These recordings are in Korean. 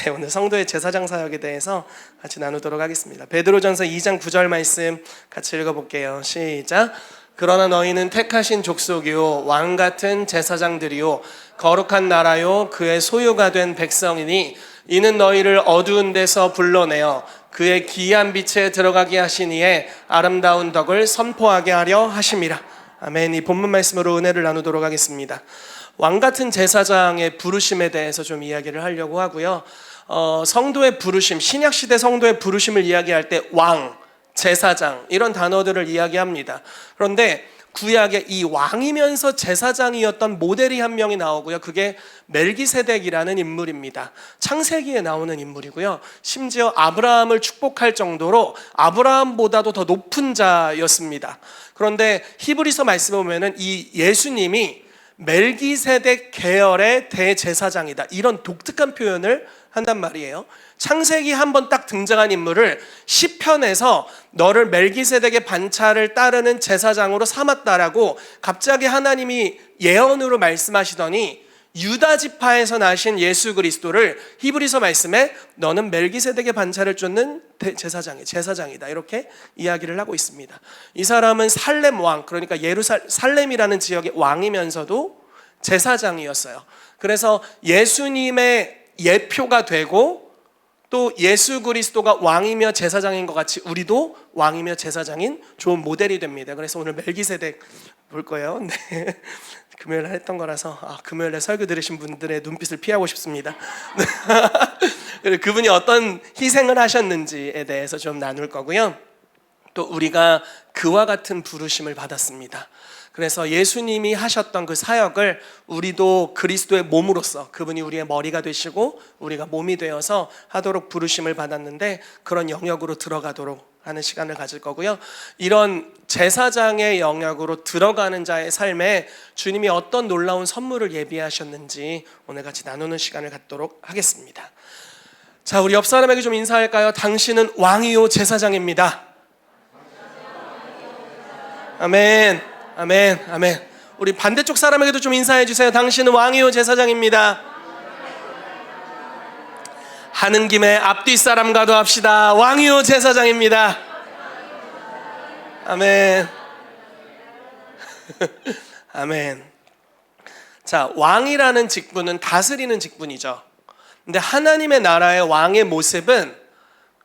네, 오늘 성도의 제사장 사역에 대해서 같이 나누도록 하겠습니다. 베드로전서 2장 9절 말씀 같이 읽어볼게요. 시작. 그러나 너희는 택하신 족속이요 왕 같은 제사장들이요 거룩한 나라요 그의 소유가 된 백성이니 이는 너희를 어두운 데서 불러내어 그의 기이한 빛에 들어가게 하신 이의 아름다운 덕을 선포하게 하려 하심이라. 아멘. 이 본문 말씀으로 은혜를 나누도록 하겠습니다. 왕 같은 제사장의 부르심에 대해서 좀 이야기를 하려고 하고요. 성도의 부르심, 신약시대 성도의 부르심을 이야기할 때 왕, 제사장 이런 단어들을 이야기합니다. 그런데 구약에 이 왕이면서 제사장이었던 모델이 한 명이 나오고요. 그게 멜기세덱이라는 인물입니다. 창세기에 나오는 인물이고요. 심지어 아브라함을 축복할 정도로 아브라함보다도 더 높은 자였습니다. 그런데 히브리서 말씀에 보면은 이 예수님이 멜기세덱 계열의 대제사장이다, 이런 독특한 표현을 한단 말이에요. 창세기 한번 딱 등장한 인물을 시편에서 너를 멜기세덱의 반차를 따르는 제사장으로 삼았다라고 갑자기 하나님이 예언으로 말씀하시더니 유다 지파에서 나신 예수 그리스도를 히브리서 말씀에 너는 멜기세덱의 반차를 쫓는 제사장이다, 이렇게 이야기를 하고 있습니다. 이 사람은 살렘 왕, 그러니까 살렘이라는 지역의 왕이면서도 제사장이었어요. 그래서 예수님의 예표가 되고 또 예수 그리스도가 왕이며 제사장인 것 같이 우리도 왕이며 제사장인 좋은 모델이 됩니다. 그래서 오늘 멜기세덱 볼 거예요. 네. 금요일에 했던 거라서 금요일에 설교 들으신 분들의 눈빛을 피하고 싶습니다. 그분이 어떤 희생을 하셨는지에 대해서 좀 나눌 거고요. 또 우리가 그와 같은 부르심을 받았습니다. 그래서 예수님이 하셨던 그 사역을 우리도 그리스도의 몸으로서, 그분이 우리의 머리가 되시고 우리가 몸이 되어서 하도록 부르심을 받았는데 그런 영역으로 들어가도록 하는 시간을 가질 거고요. 이런 제사장의 영역으로 들어가는 자의 삶에 주님이 어떤 놀라운 선물을 예비하셨는지 오늘 같이 나누는 시간을 갖도록 하겠습니다. 자, 우리 옆 사람에게 좀 인사할까요? 당신은 왕이요 제사장입니다. 아멘. 아멘, 아멘. 우리 반대쪽 사람에게도 좀 인사해 주세요. 당신은 왕이요 제사장입니다. 하는 김에 앞뒤 사람과도 합시다. 왕이요 제사장입니다. 아멘. 아멘. 자, 왕이라는 직분은 다스리는 직분이죠. 근데 하나님의 나라의 왕의 모습은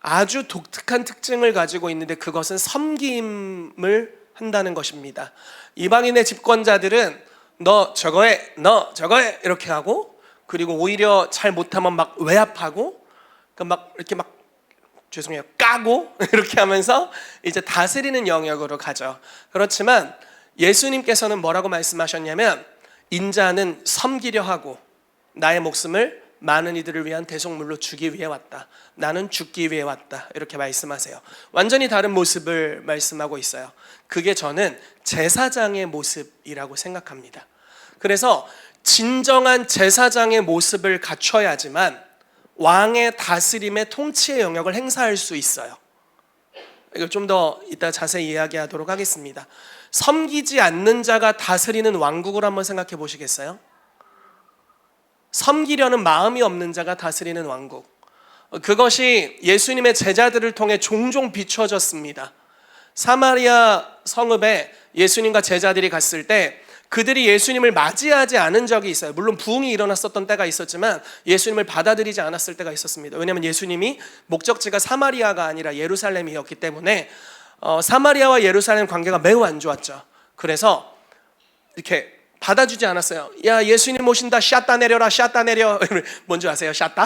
아주 독특한 특징을 가지고 있는데 그것은 섬김을 한다는 것입니다. 이방인의 집권자들은 너 저거 해, 너 저거 해 이렇게 하고, 그리고 오히려 잘 못하면 막 외압하고, 막 이렇게 막 죄송해요 까고 이렇게 하면서 이제 다스리는 영역으로 가죠. 그렇지만 예수님께서는 뭐라고 말씀하셨냐면 인자는 섬기려 하고 나의 목숨을 많은 이들을 위한 대속물로 주기 위해 왔다. 나는 죽기 위해 왔다. 이렇게 말씀하세요. 완전히 다른 모습을 말씀하고 있어요. 그게 저는 제사장의 모습이라고 생각합니다. 그래서 진정한 제사장의 모습을 갖춰야지만 왕의 다스림의 통치의 영역을 행사할 수 있어요. 이걸 좀 더 이따 자세히 이야기하도록 하겠습니다. 섬기지 않는 자가 다스리는 왕국을 한번 생각해 보시겠어요? 섬기려는 마음이 없는 자가 다스리는 왕국, 그것이 예수님의 제자들을 통해 종종 비춰졌습니다. 사마리아 성읍에 예수님과 제자들이 갔을 때 그들이 예수님을 맞이하지 않은 적이 있어요. 물론 부흥이 일어났었던 때가 있었지만 예수님을 받아들이지 않았을 때가 있었습니다. 왜냐하면 예수님이 목적지가 사마리아가 아니라 예루살렘이었기 때문에 사마리아와 예루살렘 관계가 매우 안 좋았죠. 그래서 이렇게 받아주지 않았어요. 야, 예수님 오신다, 샷다 내려라, 샷다 내려. 뭔지 아세요? 샷다?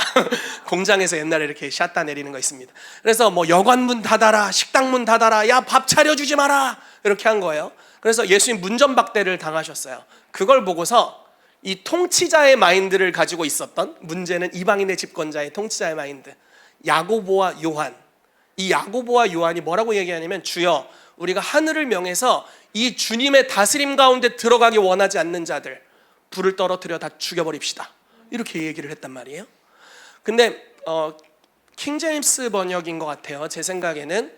공장에서 옛날에 이렇게 샷다 내리는 거 있습니다. 그래서 뭐 여관문 닫아라, 식당문 닫아라, 야, 밥 차려주지 마라, 이렇게 한 거예요. 그래서 예수님 문전박대를 당하셨어요. 그걸 보고서 이 통치자의 마인드를 가지고 있었던, 문제는 이방인의 집권자의 통치자의 마인드, 야고보와 요한, 이 야고보와 요한이 뭐라고 얘기하냐면, 주여 우리가 하늘을 명해서 이 주님의 다스림 가운데 들어가기 원하지 않는 자들 불을 떨어뜨려 다 죽여버립시다, 이렇게 얘기를 했단 말이에요. 근데 킹제임스 번역인 것 같아요. 제 생각에는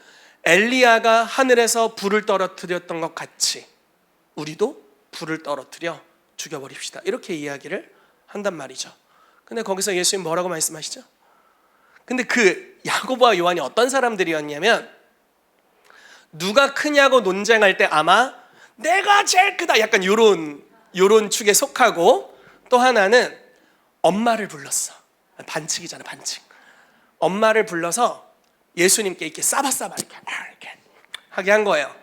엘리야가 하늘에서 불을 떨어뜨렸던 것 같이 우리도 불을 떨어뜨려 죽여버립시다, 이렇게 이야기를 한단 말이죠. 근데 거기서 예수님 뭐라고 말씀하시죠? 근데 그 야고보와 요한이 어떤 사람들이었냐면 누가 크냐고 논쟁할 때 아마 내가 제일 크다 약간 요런 축에 속하고, 또 하나는 엄마를 불렀어. 반칙이잖아, 반칙. 엄마를 불러서 예수님께 이렇게 싸바싸바 이렇게 하게 한 거예요.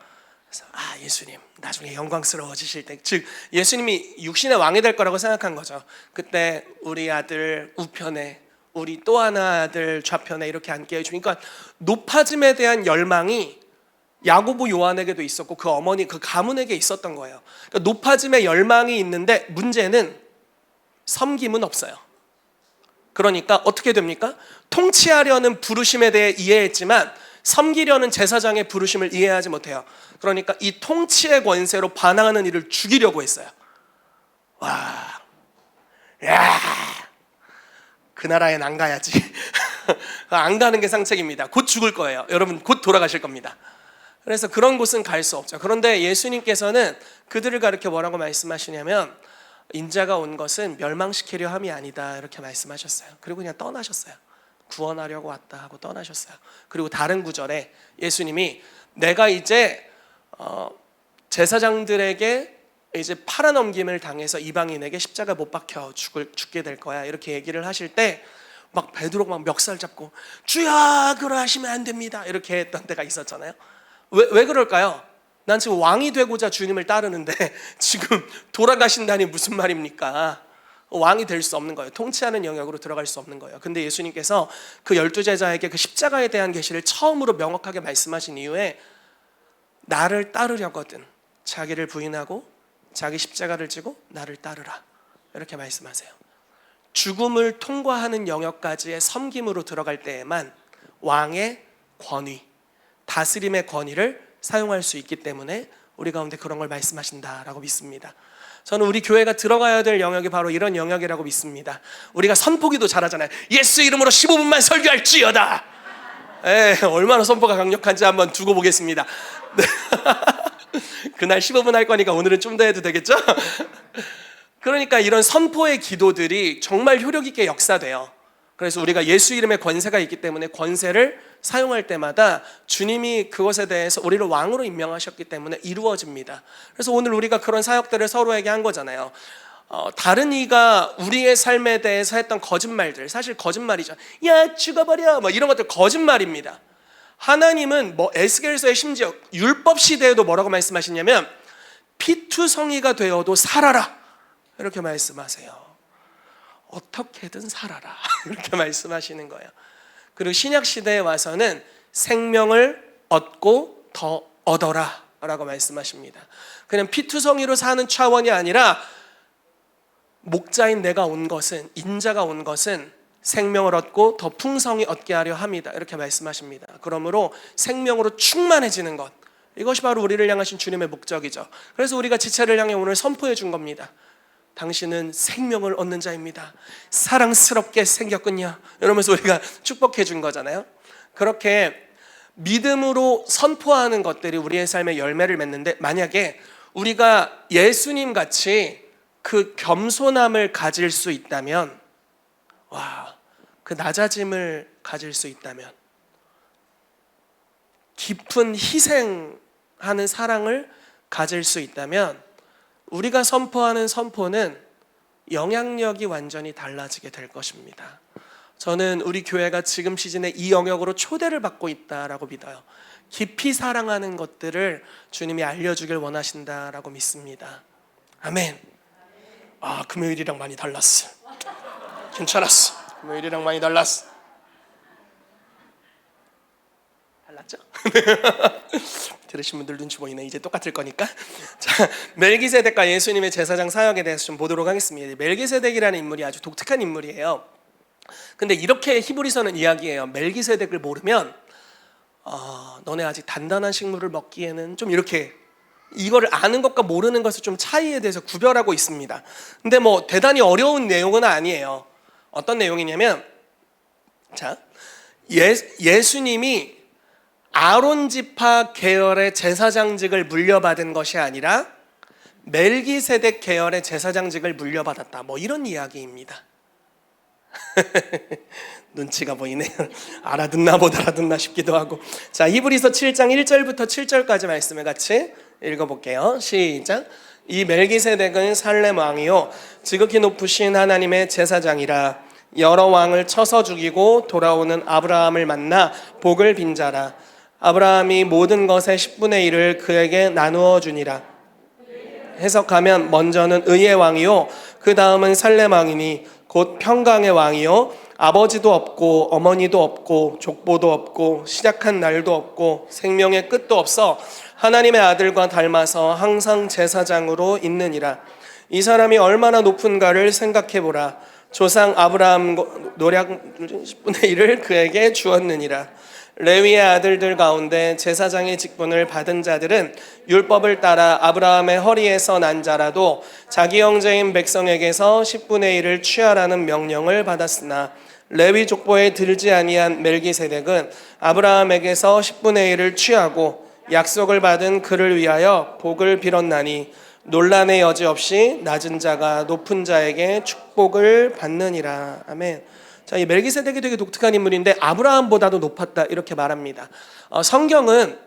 그래서 예수님 나중에 영광스러워지실 때, 즉 예수님이 육신의 왕이 될 거라고 생각한 거죠. 그때 우리 아들 우편에, 우리 또 하나 아들 좌편에 이렇게 앉게 해주니까 높아짐에 대한 열망이 야고보 요한에게도 있었고 그 어머니 그 가문에게 있었던 거예요. 그러니까 높아짐의 열망이 있는데 문제는 섬김은 없어요. 그러니까 어떻게 됩니까? 통치하려는 부르심에 대해 이해했지만 섬기려는 제사장의 부르심을 이해하지 못해요. 그러니까 이 통치의 권세로 반항하는 이를 죽이려고 했어요. 와, 야, 그 나라엔 안 가야지. 안 가는 게 상책입니다. 곧 죽을 거예요. 여러분 곧 돌아가실 겁니다. 그래서 그런 곳은 갈 수 없죠. 그런데 예수님께서는 그들을 가르쳐 뭐라고 말씀하시냐면 인자가 온 것은 멸망시키려 함이 아니다 이렇게 말씀하셨어요. 그리고 그냥 떠나셨어요. 구원하려고 왔다 하고 떠나셨어요. 그리고 다른 구절에 예수님이 내가 이제 제사장들에게 이제 팔아넘김을 당해서 이방인에게 십자가 못 박혀 죽게 될 거야 이렇게 얘기를 하실 때 막 베드로가 막 멱살 잡고 주야 그러하시면 안 됩니다 이렇게 했던 때가 있었잖아요. 왜 그럴까요? 난 지금 왕이 되고자 주님을 따르는데 지금 돌아가신다니 무슨 말입니까? 왕이 될 수 없는 거예요. 통치하는 영역으로 들어갈 수 없는 거예요. 근데 예수님께서 그 12제자에게 그 십자가에 대한 계시를 처음으로 명확하게 말씀하신 이후에 나를 따르려거든 자기를 부인하고 자기 십자가를 지고 나를 따르라 이렇게 말씀하세요. 죽음을 통과하는 영역까지의 섬김으로 들어갈 때에만 왕의 권위, 다스림의 권위를 사용할 수 있기 때문에 우리 가운데 그런 걸 말씀하신다라고 믿습니다. 저는 우리 교회가 들어가야 될 영역이 바로 이런 영역이라고 믿습니다. 우리가 선포기도 잘하잖아요. 예수 이름으로 15분만 설교할지어다. 얼마나 선포가 강력한지 한번 두고 보겠습니다. 그날 15분 할 거니까 오늘은 좀 더 해도 되겠죠? 그러니까 이런 선포의 기도들이 정말 효력 있게 역사돼요. 그래서 우리가 예수 이름의 권세가 있기 때문에 권세를 사용할 때마다 주님이 그것에 대해서 우리를 왕으로 임명하셨기 때문에 이루어집니다. 그래서 오늘 우리가 그런 사역들을 서로에게 한 거잖아요. 다른 이가 우리의 삶에 대해서 했던 거짓말들, 사실 거짓말이죠. 야 죽어버려 뭐 이런 것들 거짓말입니다. 하나님은 에스겔서에 심지어 율법 시대에도 뭐라고 말씀하시냐면 피투성이가 되어도 살아라 이렇게 말씀하세요. 어떻게든 살아라 이렇게 말씀하시는 거예요. 그리고 신약 시대에 와서는 생명을 얻고 더 얻어라 라고 말씀하십니다. 그냥 피투성이로 사는 차원이 아니라 목자인 내가 온 것은, 인자가 온 것은 생명을 얻고 더 풍성히 얻게 하려 합니다 이렇게 말씀하십니다. 그러므로 생명으로 충만해지는 것, 이것이 바로 우리를 향하신 주님의 목적이죠. 그래서 우리가 지체를 향해 오늘 선포해 준 겁니다. 당신은 생명을 얻는 자입니다. 사랑스럽게 생겼군요. 이러면서 우리가 축복해 준 거잖아요. 그렇게 믿음으로 선포하는 것들이 우리의 삶에 열매를 맺는데, 만약에 우리가 예수님 같이 그 겸손함을 가질 수 있다면, 그 낮아짐을 가질 수 있다면, 깊은 희생하는 사랑을 가질 수 있다면, 우리가 선포하는 선포는 영향력이 완전히 달라지게 될 것입니다. 저는 우리 교회가 지금 시즌에 이 영역으로 초대를 받고 있다라고 믿어요. 깊이 사랑하는 것들을 주님이 알려주길 원하신다라고 믿습니다. 아멘. 금요일이랑 많이 달랐어. 괜찮았어. 금요일이랑 많이 달랐어. 달랐죠? 들으신 분들 눈치 보이네. 이제 똑같을 거니까. 자, 멜기세덱과 예수님의 제사장 사역에 대해서 좀 보도록 하겠습니다. 멜기세덱이라는 인물이 아주 독특한 인물이에요. 근데 이렇게 히브리서는 이야기해요. 멜기세덱을 모르면 너네 아직 단단한 식물을 먹기에는 좀 이렇게, 이거를 아는 것과 모르는 것을 좀 차이에 대해서 구별하고 있습니다. 근데 대단히 어려운 내용은 아니에요. 어떤 내용이냐면, 자, 예수님이 아론 지파 계열의 제사장직을 물려받은 것이 아니라 멜기세덱 계열의 제사장직을 물려받았다, 이런 이야기입니다. 눈치가 보이네요. 알아듣나 못 알아듣나 싶기도 하고. 자, 히브리서 7장 1절부터 7절까지 말씀을 같이 읽어볼게요. 시작. 이 멜기세덱은 살렘 왕이요 지극히 높으신 하나님의 제사장이라. 여러 왕을 쳐서 죽이고 돌아오는 아브라함을 만나 복을 빈 자라. 아브라함이 모든 것의 10분의 1을 그에게 나누어 주니라. 해석하면 먼저는 의의 왕이요 그 다음은 살렘 왕이니 곧 평강의 왕이요 아버지도 없고 어머니도 없고 족보도 없고 시작한 날도 없고 생명의 끝도 없어 하나님의 아들과 닮아서 항상 제사장으로 있느니라. 이 사람이 얼마나 높은가를 생각해보라. 조상 아브라함 노략 10분의 1을 그에게 주었느니라. 레위의 아들들 가운데 제사장의 직분을 받은 자들은 율법을 따라 아브라함의 허리에서 난 자라도 자기 형제인 백성에게서 10분의 1을 취하라는 명령을 받았으나 레위 족보에 들지 아니한 멜기세덱은 아브라함에게서 10분의 1을 취하고 약속을 받은 그를 위하여 복을 빌었나니 논란의 여지 없이 낮은 자가 높은 자에게 축복을 받느니라. 아멘. 자, 이 멜기세덱이 되게 독특한 인물인데 아브라함보다도 높았다 이렇게 말합니다. 성경은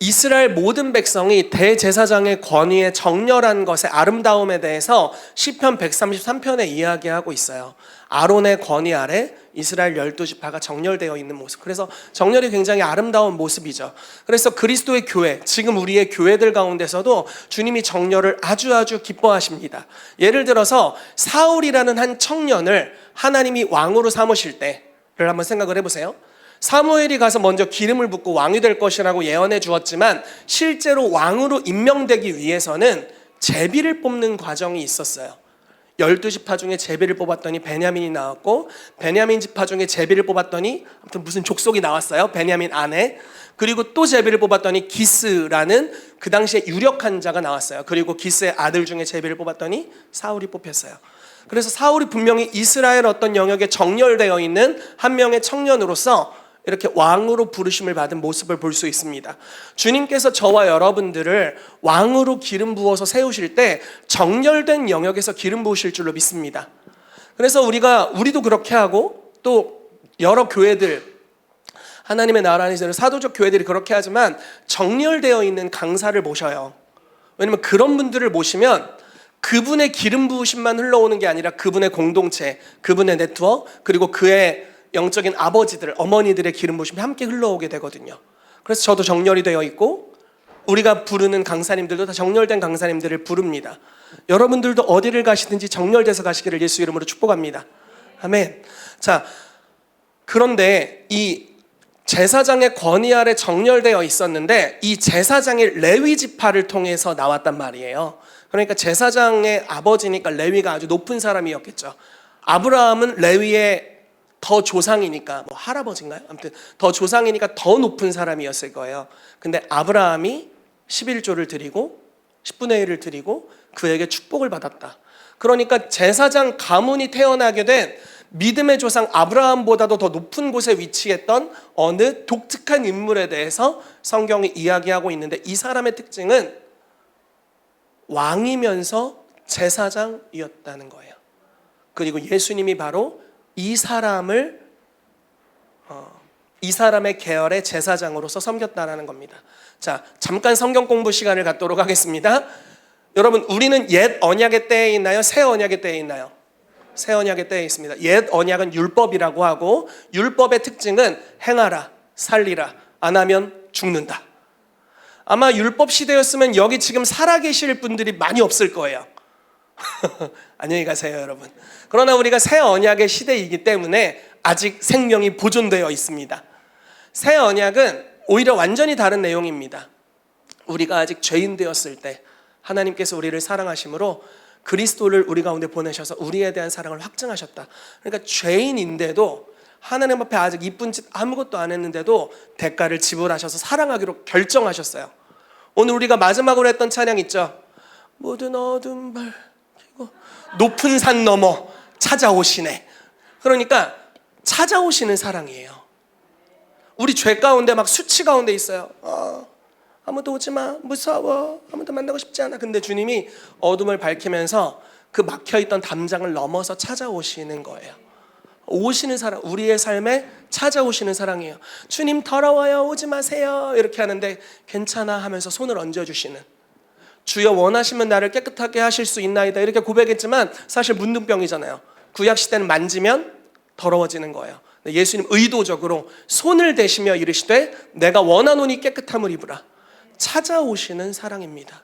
이스라엘 모든 백성이 대제사장의 권위의 정렬한 것의 아름다움에 대해서 시편 133편에 이야기하고 있어요. 아론의 권위 아래 이스라엘 12지파가 정렬되어 있는 모습. 그래서 정렬이 굉장히 아름다운 모습이죠. 그래서 그리스도의 교회, 지금 우리의 교회들 가운데서도 주님이 정렬을 아주 기뻐하십니다. 예를 들어서 사울이라는 한 청년을 하나님이 왕으로 삼으실 때를 한번 생각을 해보세요. 사무엘이 가서 먼저 기름을 붓고 왕이 될 것이라고 예언해 주었지만 실제로 왕으로 임명되기 위해서는 제비를 뽑는 과정이 있었어요. 12지파 중에 제비를 뽑았더니 베냐민이 나왔고 베냐민 지파 중에 제비를 뽑았더니 아무튼 무슨 족속이 나왔어요. 베냐민 안에. 그리고 또 제비를 뽑았더니 기스라는 그 당시에 유력한 자가 나왔어요. 그리고 기스의 아들 중에 제비를 뽑았더니 사울이 뽑혔어요. 그래서 사울이 분명히 이스라엘 어떤 영역에 정렬되어 있는 한 명의 청년으로서 이렇게 왕으로 부르심을 받은 모습을 볼 수 있습니다. 주님께서 저와 여러분들을 왕으로 기름 부어서 세우실 때 정렬된 영역에서 기름 부으실 줄로 믿습니다. 그래서 우리도 그렇게 하고 또 여러 교회들 하나님의 나라 안에서 사도적 교회들이 그렇게 하지만 정렬되어 있는 강사를 모셔요. 왜냐면 그런 분들을 모시면 그분의 기름 부으심만 흘러오는 게 아니라 그분의 공동체, 그분의 네트워크, 그리고 그의 영적인 아버지들, 어머니들의 기름 부으심이 함께 흘러오게 되거든요. 그래서 저도 정렬이 되어 있고 우리가 부르는 강사님들도 다 정렬된 강사님들을 부릅니다. 여러분들도 어디를 가시든지 정렬돼서 가시기를 예수 이름으로 축복합니다. 아멘. 자, 그런데 이 제사장의 권위 아래 정렬되어 있었는데 이 제사장이 레위 지파를 통해서 나왔단 말이에요. 그러니까 제사장의 아버지니까 레위가 아주 높은 사람이었겠죠. 아브라함은 레위의 더 조상이니까 뭐 할아버지인가요? 아무튼 더 조상이니까 더 높은 사람이었을 거예요. 근데 아브라함이 11조를 드리고 10분의 1을 드리고 그에게 축복을 받았다. 그러니까 제사장 가문이 태어나게 된 믿음의 조상 아브라함보다도 더 높은 곳에 위치했던 어느 독특한 인물에 대해서 성경이 이야기하고 있는데 이 사람의 특징은 왕이면서 제사장이었다는 거예요. 그리고 예수님이 바로 이 사람의 계열의 제사장으로서 섬겼다라는 겁니다. 자, 잠깐 성경 공부 시간을 갖도록 하겠습니다. 여러분, 우리는 옛 언약의 때에 있나요? 새 언약의 때에 있나요? 새 언약의 때에 있습니다. 옛 언약은 율법이라고 하고 율법의 특징은 행하라, 살리라, 안 하면 죽는다. 아마 율법 시대였으면 여기 지금 살아계실 분들이 많이 없을 거예요. 안녕히 가세요, 여러분. 그러나 우리가 새 언약의 시대이기 때문에 아직 생명이 보존되어 있습니다. 새 언약은 오히려 완전히 다른 내용입니다. 우리가 아직 죄인 되었을 때 하나님께서 우리를 사랑하심으로 그리스도를 우리 가운데 보내셔서 우리에 대한 사랑을 확증하셨다. 그러니까 죄인인데도 하나님 앞에 아직 이쁜 짓 아무것도 안 했는데도 대가를 지불하셔서 사랑하기로 결정하셨어요. 오늘 우리가 마지막으로 했던 찬양 있죠? 모든 어둠 밝히고 높은 산 넘어 찾아오시네. 그러니까 찾아오시는 사랑이에요. 우리 죄 가운데 막 수치 가운데 있어요. 아무도 오지 마, 무서워, 아무도 만나고 싶지 않아. 근데 주님이 어둠을 밝히면서 그 막혀있던 담장을 넘어서 찾아오시는 거예요. 오시는 사랑, 우리의 삶에 찾아오시는 사랑이에요. 주님 더러워요, 오지 마세요, 이렇게 하는데 괜찮아 하면서 손을 얹어주시는, 주여 원하시면 나를 깨끗하게 하실 수 있나이다 이렇게 고백했지만 사실 문둥병이잖아요. 구약시대는 만지면 더러워지는 거예요. 예수님 의도적으로 손을 대시며 이르시되 내가 원하노니 깨끗함을 입으라. 찾아오시는 사랑입니다.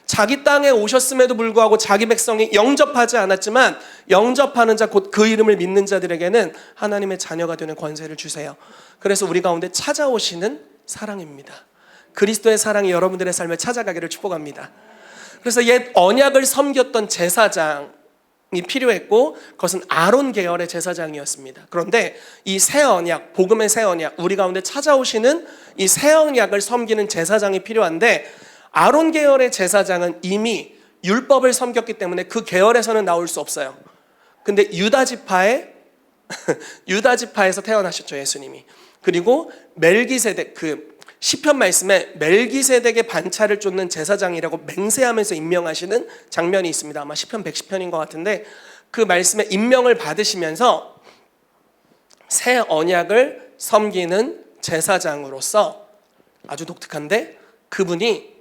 자기 땅에 오셨음에도 불구하고 자기 백성이 영접하지 않았지만 영접하는 자, 곧 그 이름을 믿는 자들에게는 하나님의 자녀가 되는 권세를 주세요. 그래서 우리 가운데 찾아오시는 사랑입니다. 그리스도의 사랑이 여러분들의 삶에 찾아가기를 축복합니다. 그래서 옛 언약을 섬겼던 제사장이 필요했고 그것은 아론 계열의 제사장이었습니다. 그런데 이 새 언약, 복음의 새 언약, 우리 가운데 찾아오시는 이 새 언약을 섬기는 제사장이 필요한데 아론 계열의 제사장은 이미 율법을 섬겼기 때문에 그 계열에서는 나올 수 없어요. 근데 유다 지파에서 태어나셨죠, 예수님이. 그리고 멜기세덱, 그 시편 말씀에 멜기세덱의 반차를 쫓는 제사장이라고 맹세하면서 임명하시는 장면이 있습니다. 아마 시편 110편인 것 같은데 그 말씀에 임명을 받으시면서 새 언약을 섬기는 제사장으로서 아주 독특한데 그분이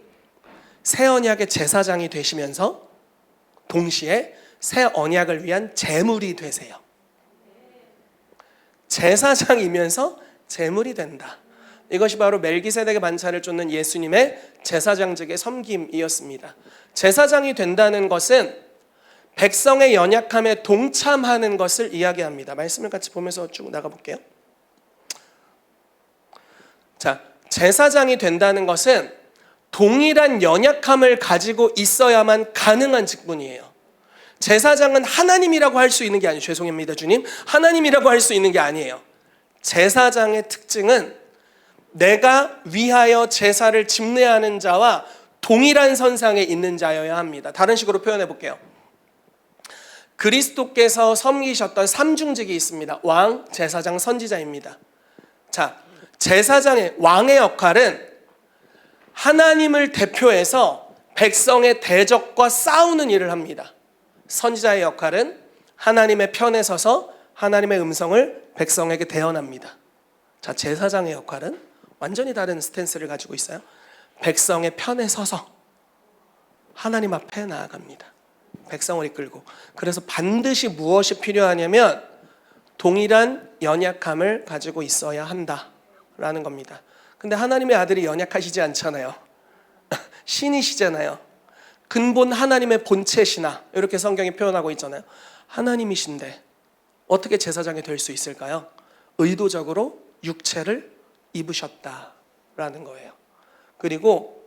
새 언약의 제사장이 되시면서 동시에 새 언약을 위한 제물이 되세요. 제사장이면서 제물이 된다. 이것이 바로 멜기세덱의 반차를 쫓는 예수님의 제사장직의 섬김이었습니다. 제사장이 된다는 것은 백성의 연약함에 동참하는 것을 이야기합니다. 말씀을 같이 보면서 쭉 나가볼게요. 자, 제사장이 된다는 것은 동일한 연약함을 가지고 있어야만 가능한 직분이에요. 제사장은 하나님이라고 할 수 있는 게 아니에요. 죄송합니다, 주님. 하나님이라고 할 수 있는 게 아니에요. 제사장의 특징은 내가 위하여 제사를 집례하는 자와 동일한 선상에 있는 자여야 합니다. 다른 식으로 표현해 볼게요. 그리스도께서 섬기셨던 삼중직이 있습니다. 왕, 제사장, 선지자입니다. 자, 제사장의 왕의 역할은 하나님을 대표해서 백성의 대적과 싸우는 일을 합니다. 선지자의 역할은 하나님의 편에 서서 하나님의 음성을 백성에게 대언합니다. 자, 제사장의 역할은 완전히 다른 스탠스를 가지고 있어요. 백성의 편에 서서 하나님 앞에 나아갑니다. 백성을 이끌고. 그래서 반드시 무엇이 필요하냐면 동일한 연약함을 가지고 있어야 한다라는 겁니다. 근데 하나님의 아들이 연약하시지 않잖아요. 신이시잖아요. 근본 하나님의 본체시나 이렇게 성경이 표현하고 있잖아요. 하나님이신데 어떻게 제사장이 될 수 있을까요? 의도적으로 육체를 입으셨다라는 거예요. 그리고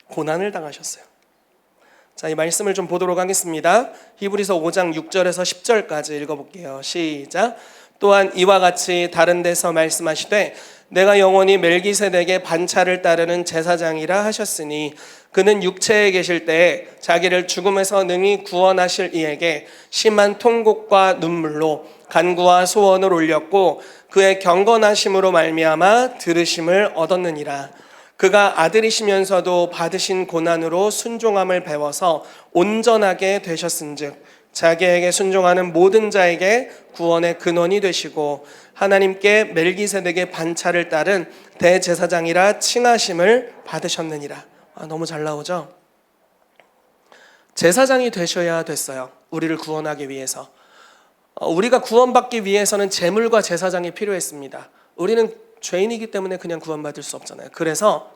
고난을 당하셨어요. 자, 이 말씀을 좀 보도록 하겠습니다. 히브리서 5장 6절에서 10절까지 읽어볼게요. 시작. 또한 이와 같이 다른 데서 말씀하시되 내가 영원히 멜기세덱의 반차를 따르는 제사장이라 하셨으니 그는 육체에 계실 때에 자기를 죽음에서 능히 구원하실 이에게 심한 통곡과 눈물로 간구와 소원을 올렸고 그의 경건하심으로 말미암아 들으심을 얻었느니라. 그가 아들이시면서도 받으신 고난으로 순종함을 배워서 온전하게 되셨은즉 자기에게 순종하는 모든 자에게 구원의 근원이 되시고 하나님께 멜기세덱의 반차를 따른 대제사장이라 칭하심을 받으셨느니라. 너무 잘 나오죠? 제사장이 되셔야 됐어요. 우리를 구원하기 위해서. 우리가 구원받기 위해서는 제물과 제사장이 필요했습니다. 우리는 죄인이기 때문에 그냥 구원받을 수 없잖아요. 그래서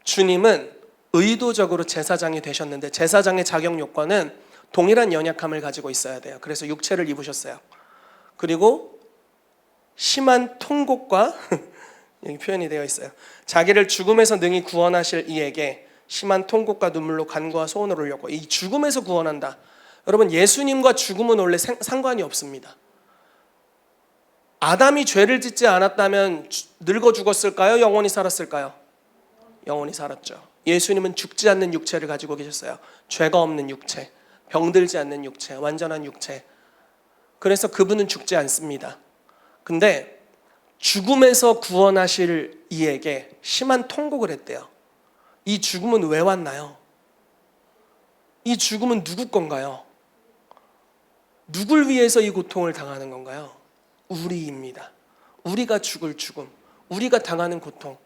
주님은 의도적으로 제사장이 되셨는데 제사장의 자격 요건은 동일한 연약함을 가지고 있어야 돼요. 그래서 육체를 입으셨어요. 그리고 심한 통곡과 여기 표현이 되어 있어요. 자기를 죽음에서 능히 구원하실 이에게 심한 통곡과 눈물로 간구와 소원을 올렸고, 이 죽음에서 구원한다. 여러분, 예수님과 죽음은 원래 상관이 없습니다. 아담이 죄를 짓지 않았다면 늙어 죽었을까요? 영원히 살았을까요? 영원히 살았죠. 예수님은 죽지 않는 육체를 가지고 계셨어요. 죄가 없는 육체, 병들지 않는 육체, 완전한 육체. 그래서 그분은 죽지 않습니다. 근데 죽음에서 구원하실 이에게 심한 통곡을 했대요. 이 죽음은 왜 왔나요? 이 죽음은 누구 건가요? 누굴 위해서 이 고통을 당하는 건가요? 우리입니다. 우리가 죽을 죽음, 우리가 당하는 고통.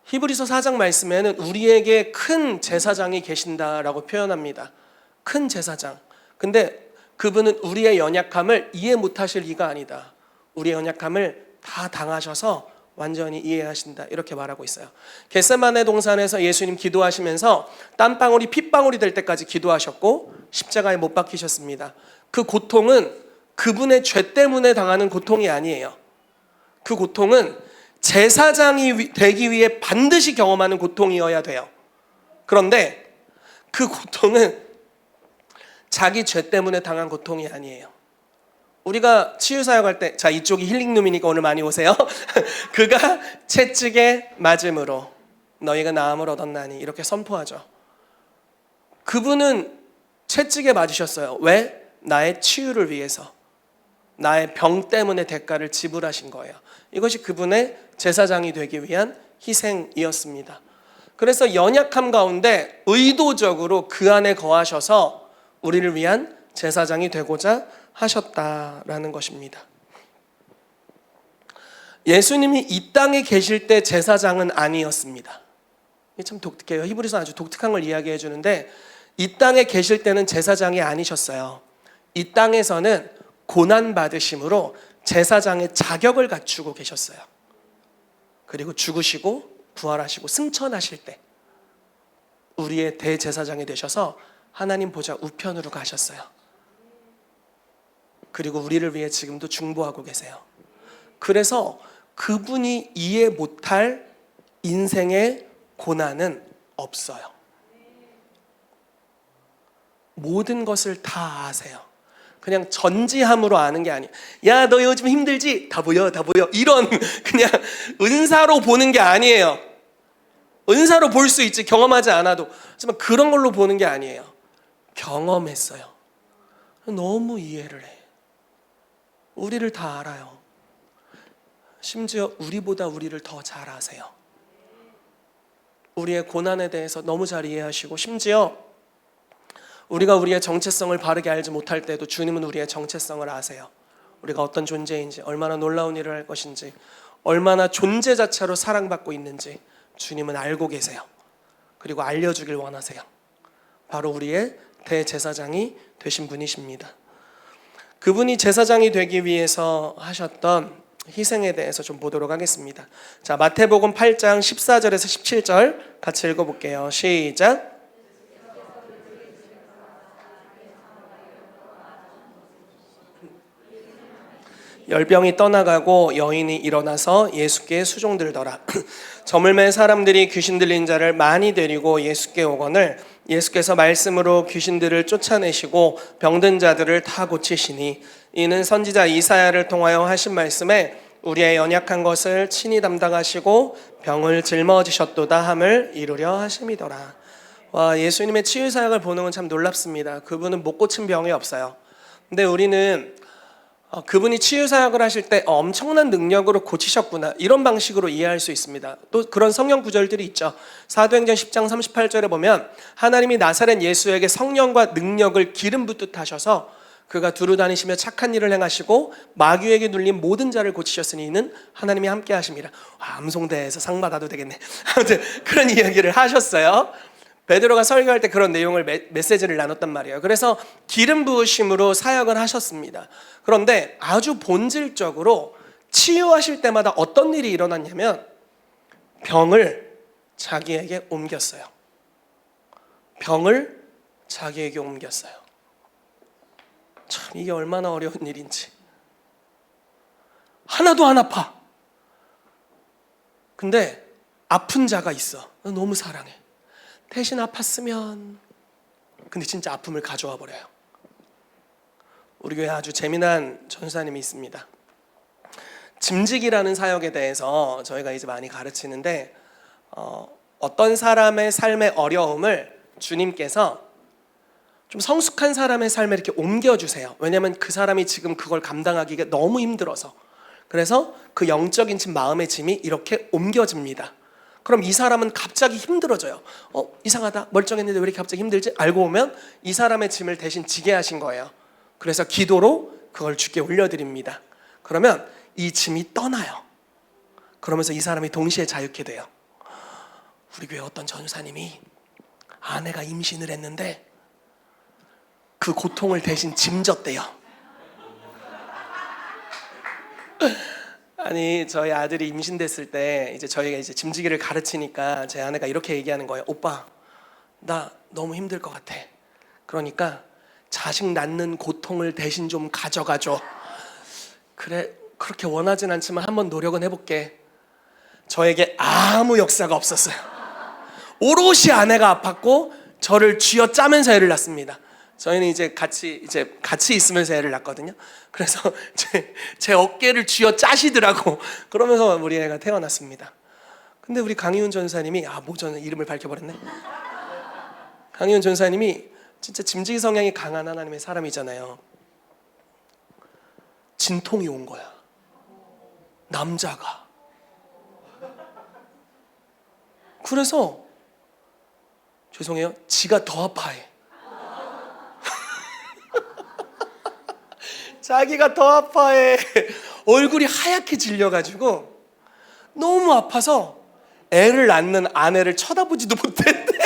히브리서 4장 말씀에는 우리에게 큰 제사장이 계신다라고 표현합니다. 큰 제사장. 근데 그분은 우리의 연약함을 이해 못하실 리가 아니다. 우리의 연약함을 다 당하셔서 완전히 이해하신다, 이렇게 말하고 있어요. 겟세마네 동산에서 예수님 기도하시면서 땀방울이 핏방울이 될 때까지 기도하셨고 십자가에 못 박히셨습니다. 그 고통은 그분의 죄 때문에 당하는 고통이 아니에요. 그 고통은 제사장이 되기 위해 반드시 경험하는 고통이어야 돼요. 그런데 그 고통은 자기 죄 때문에 당한 고통이 아니에요. 우리가 치유사역할 때, 자, 이쪽이 힐링룸이니까 오늘 많이 오세요. 그가 채찍에 맞음으로 너희가 나음을 얻었나니, 이렇게 선포하죠. 그분은 채찍에 맞으셨어요. 왜? 나의 치유를 위해서, 나의 병 때문에 대가를 지불하신 거예요. 이것이 그분의 제사장이 되기 위한 희생이었습니다. 그래서 연약함 가운데 의도적으로 그 안에 거하셔서 우리를 위한 제사장이 되고자 하셨다라는 것입니다. 예수님이 이 땅에 계실 때 제사장은 아니었습니다. 이게 참 독특해요. 히브리서 아주 독특한 걸 이야기해 주는데, 이 땅에 계실 때는 제사장이 아니셨어요. 이 땅에서는 고난 받으심으로 제사장의 자격을 갖추고 계셨어요. 그리고 죽으시고 부활하시고 승천하실 때 우리의 대제사장이 되셔서 하나님 보좌 우편으로 가셨어요. 그리고 우리를 위해 지금도 중보하고 계세요. 그래서 그분이 이해 못할 인생의 고난은 없어요. 모든 것을 다 아세요. 그냥 전지함으로 아는 게 아니에요. 야, 너 요즘 힘들지? 다 보여, 다 보여. 이런 그냥 은사로 보는 게 아니에요. 은사로 볼 수 있지, 경험하지 않아도. 하지만 그런 걸로 보는 게 아니에요. 경험했어요. 너무 이해를 해. 우리를 다 알아요. 심지어 우리보다 우리를 더 잘 아세요. 우리의 고난에 대해서 너무 잘 이해하시고, 심지어 우리가 우리의 정체성을 바르게 알지 못할 때도 주님은 우리의 정체성을 아세요. 우리가 어떤 존재인지, 얼마나 놀라운 일을 할 것인지, 얼마나 존재 자체로 사랑받고 있는지 주님은 알고 계세요. 그리고 알려주길 원하세요. 바로 우리의 대제사장이 되신 분이십니다. 그분이 제사장이 되기 위해서 하셨던 희생에 대해서 좀 보도록 하겠습니다. 자, 마태복음 8장 14절에서 17절 같이 읽어볼게요. 시작. 열병이 떠나가고 여인이 일어나서 예수께 수종들더라. 저물매 사람들이 귀신 들린 자를 많이 데리고 예수께 오거늘 예수께서 말씀으로 귀신들을 쫓아내시고 병든 자들을 다 고치시니, 이는 선지자 이사야를 통하여 하신 말씀에 우리의 연약한 것을 친히 담당하시고 병을 짊어지셨도다 함을 이루려 하심이더라. 와, 예수님의 치유 사역을 보는 건 참 놀랍습니다. 그분은 못 고친 병이 없어요. 근데 우리는 그분이 치유 사역을 하실 때 엄청난 능력으로 고치셨구나, 이런 방식으로 이해할 수 있습니다. 또 그런 성경 구절들이 있죠. 사도행전 10장 38절에 보면 하나님이 나사렛 예수에게 성령과 능력을 기름 붓듯 하셔서 그가 두루 다니시며 착한 일을 행하시고 마귀에게 눌린 모든 자를 고치셨으니 이는 하나님이 함께 하심이라. 암송대에서 상 받아도 되겠네. 아무튼 그런 이야기를 하셨어요. 베드로가 설교할 때 그런 내용을 메시지를 나눴단 말이에요. 그래서 기름 부으심으로 사역을 하셨습니다. 그런데 아주 본질적으로 치유하실 때마다 어떤 일이 일어났냐면 병을 자기에게 옮겼어요. 병을 자기에게 옮겼어요. 참, 이게 얼마나 어려운 일인지. 하나도 안 아파. 근데 아픈 자가 있어. 너무 사랑해. 대신 아팠으면. 근데 진짜 아픔을 가져와 버려요. 우리 교회에 아주 재미난 전사님이 있습니다. 짐직이라는 사역에 대해서 저희가 이제 많이 가르치는데, 어떤 사람의 삶의 어려움을 주님께서 좀 성숙한 사람의 삶에 이렇게 옮겨주세요. 왜냐하면 그 사람이 지금 그걸 감당하기가 너무 힘들어서. 그래서 그 영적인 짐, 마음의 짐이 이렇게 옮겨집니다. 그럼 이 사람은 갑자기 힘들어져요. 이상하다, 멀쩡했는데 왜 이렇게 갑자기 힘들지? 알고 보면 이 사람의 짐을 대신 지게 하신 거예요. 그래서 기도로 그걸 주께 올려드립니다. 그러면 이 짐이 떠나요. 그러면서 이 사람이 동시에 자유케 돼요. 우리 교회 어떤 전사님이 아내가 임신을 했는데 그 고통을 대신 짐졌대요. 아니, 저희 아들이 임신됐을 때 이제 저희가 이제 짐지기를 가르치니까 제 아내가 이렇게 얘기하는 거예요. 오빠, 나 너무 힘들 것 같아. 그러니까 자식 낳는 고통을 대신 좀 가져가줘. 그래, 그렇게 원하진 않지만 한번 노력은 해볼게. 저에게 아무 역사가 없었어요. 오롯이 아내가 아팠고 저를 쥐어짜면서 애를 낳습니다. 저희는 이제 같이 있으면서 애를 낳거든요. 그래서 제 어깨를 쥐어짜시더라고. 그러면서 우리 애가 태어났습니다. 근데 우리 강희훈 전사님이 저는 이름을 밝혀버렸네. 강희훈 전사님이 진짜 짐지기 성향이 강한 하나님의 사람이잖아요. 진통이 온 거야. 남자가. 그래서 죄송해요, 지가 더 아파해. 자기가 더 아파해. 얼굴이 하얗게 질려가지고 너무 아파서 애를 낳는 아내를 쳐다보지도 못했대.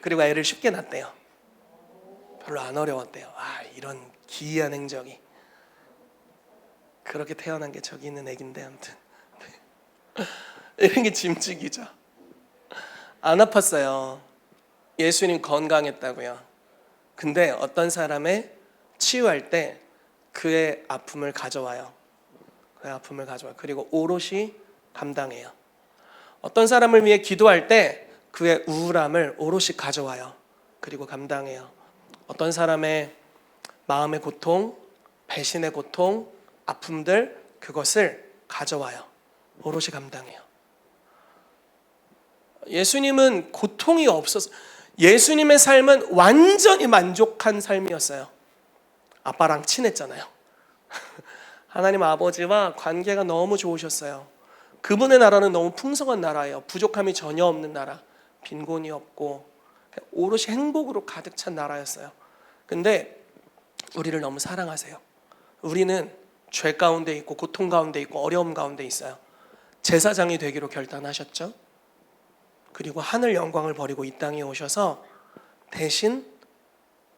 그리고 애를 쉽게 낳았대요. 별로 안 어려웠대요. 이런 기이한 행적이. 그렇게 태어난 게 저기 있는 애긴데 아무튼 이런 게 짐지기죠. 안 아팠어요. 예수님 건강했다고요. 근데 어떤 사람의 치유할 때 그의 아픔을 가져와요. 그의 아픔을 가져와요. 그리고 오롯이 감당해요. 어떤 사람을 위해 기도할 때 그의 우울함을 오롯이 가져와요. 그리고 감당해요. 어떤 사람의 마음의 고통, 배신의 고통, 아픔들, 그것을 가져와요. 오롯이 감당해요. 예수님은 고통이 없어서, 예수님의 삶은 완전히 만족한 삶이었어요. 아빠랑 친했잖아요. 하나님 아버지와 관계가 너무 좋으셨어요. 그분의 나라는 너무 풍성한 나라예요. 부족함이 전혀 없는 나라, 빈곤이 없고 오롯이 행복으로 가득 찬 나라였어요. 근데 우리를 너무 사랑하세요. 우리는 죄 가운데 있고 고통 가운데 있고 어려움 가운데 있어요. 제사장이 되기로 결단하셨죠. 그리고 하늘 영광을 버리고 이 땅에 오셔서 대신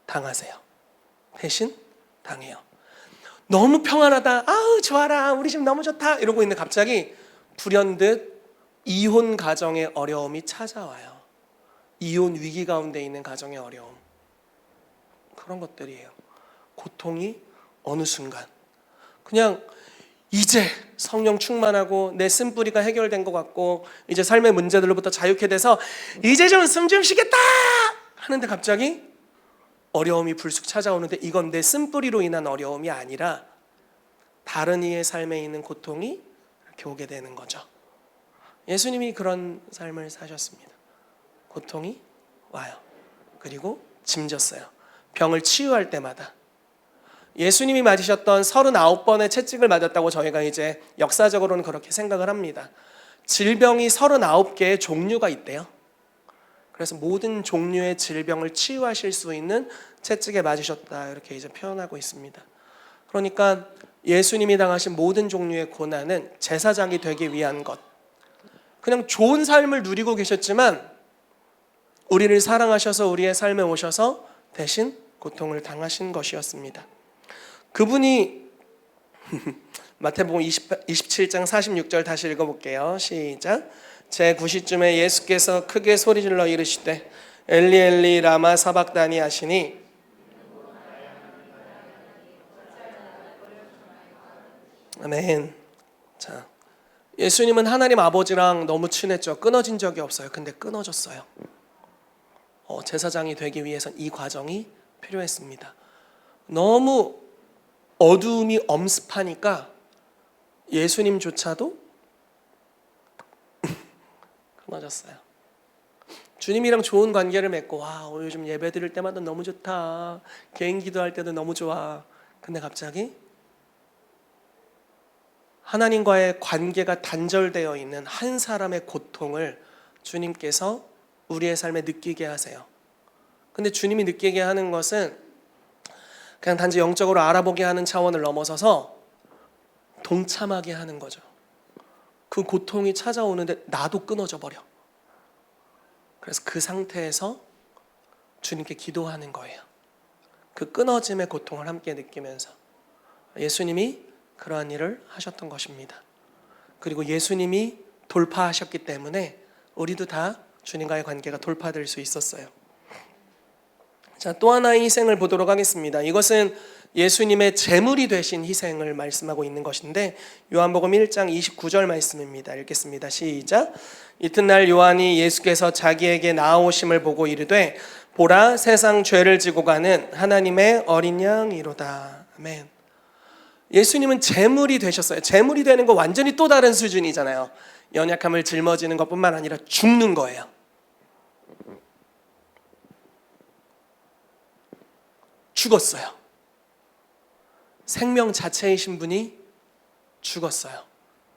당하세요. 대신 당해요. 너무 평안하다, 좋아라, 우리 집 너무 좋다 이러고 있는데 갑자기 불현듯 이혼 가정의 어려움이 찾아와요. 이혼 위기 가운데 있는 가정의 어려움. 그런 것들이에요. 고통이 어느 순간 그냥 이제 성령 충만하고 내 쓴뿌리가 해결된 것 같고 이제 삶의 문제들로부터 자유케 돼서 이제 좀 숨 좀 쉬겠다 하는데 갑자기 어려움이 불쑥 찾아오는데 이건 내 쓴뿌리로 인한 어려움이 아니라 다른 이의 삶에 있는 고통이 이렇게 오게 되는 거죠. 예수님이 그런 삶을 사셨습니다. 고통이 와요. 그리고 짐졌어요. 병을 치유할 때마다. 예수님이 맞으셨던 39번의 채찍을 맞았다고 저희가 이제 역사적으로는 그렇게 생각을 합니다. 질병이 39개의 종류가 있대요. 그래서 모든 종류의 질병을 치유하실 수 있는 채찍에 맞으셨다 이렇게 이제 표현하고 있습니다. 그러니까 예수님이 당하신 모든 종류의 고난은 제사장이 되기 위한 것. 그냥 좋은 삶을 누리고 계셨지만 우리를 사랑하셔서 우리의 삶에 오셔서 대신 고통을 당하신 것이었습니다. 그분이 마태복음 27장 46절 다시 읽어볼게요. 시작. 제9시쯤에 예수께서 크게 소리질러 이르시되 엘리 엘리 라마 사박다니 하시니 아멘. 자, 예수님은 하나님 아버지랑 너무 친했죠. 끊어진 적이 없어요. 근데 끊어졌어요. 제사장이 되기 위해선 이 과정이 필요했습니다. 너무 어두움이 엄습하니까 예수님조차도 끊어졌어요. 주님이랑 좋은 관계를 맺고 요즘 예배 드릴 때마다 너무 좋다. 개인 기도할 때도 너무 좋아. 근데 갑자기 하나님과의 관계가 단절되어 있는 한 사람의 고통을 주님께서 우리의 삶에 느끼게 하세요. 근데 주님이 느끼게 하는 것은 그냥 단지 영적으로 알아보게 하는 차원을 넘어서서 동참하게 하는 거죠. 그 고통이 찾아오는데 나도 끊어져 버려. 그래서 그 상태에서 주님께 기도하는 거예요. 그 끊어짐의 고통을 함께 느끼면서 예수님이 그러한 일을 하셨던 것입니다. 그리고 예수님이 돌파하셨기 때문에 우리도 다 주님과의 관계가 돌파될 수 있었어요. 자, 또 하나의 희생을 보도록 하겠습니다. 이것은 예수님의 제물이 되신 희생을 말씀하고 있는 것인데 요한복음 1장 29절 말씀입니다. 읽겠습니다. 시작. 이튿날 요한이 예수께서 자기에게 나아오심을 보고 이르되 보라 세상 죄를 지고 가는 하나님의 어린 양이로다. 아멘. 예수님은 제물이 되셨어요. 제물이 되는 거 완전히 또 다른 수준이잖아요. 연약함을 짊어지는 것뿐만 아니라 죽는 거예요. 죽었어요. 생명 자체이신 분이 죽었어요.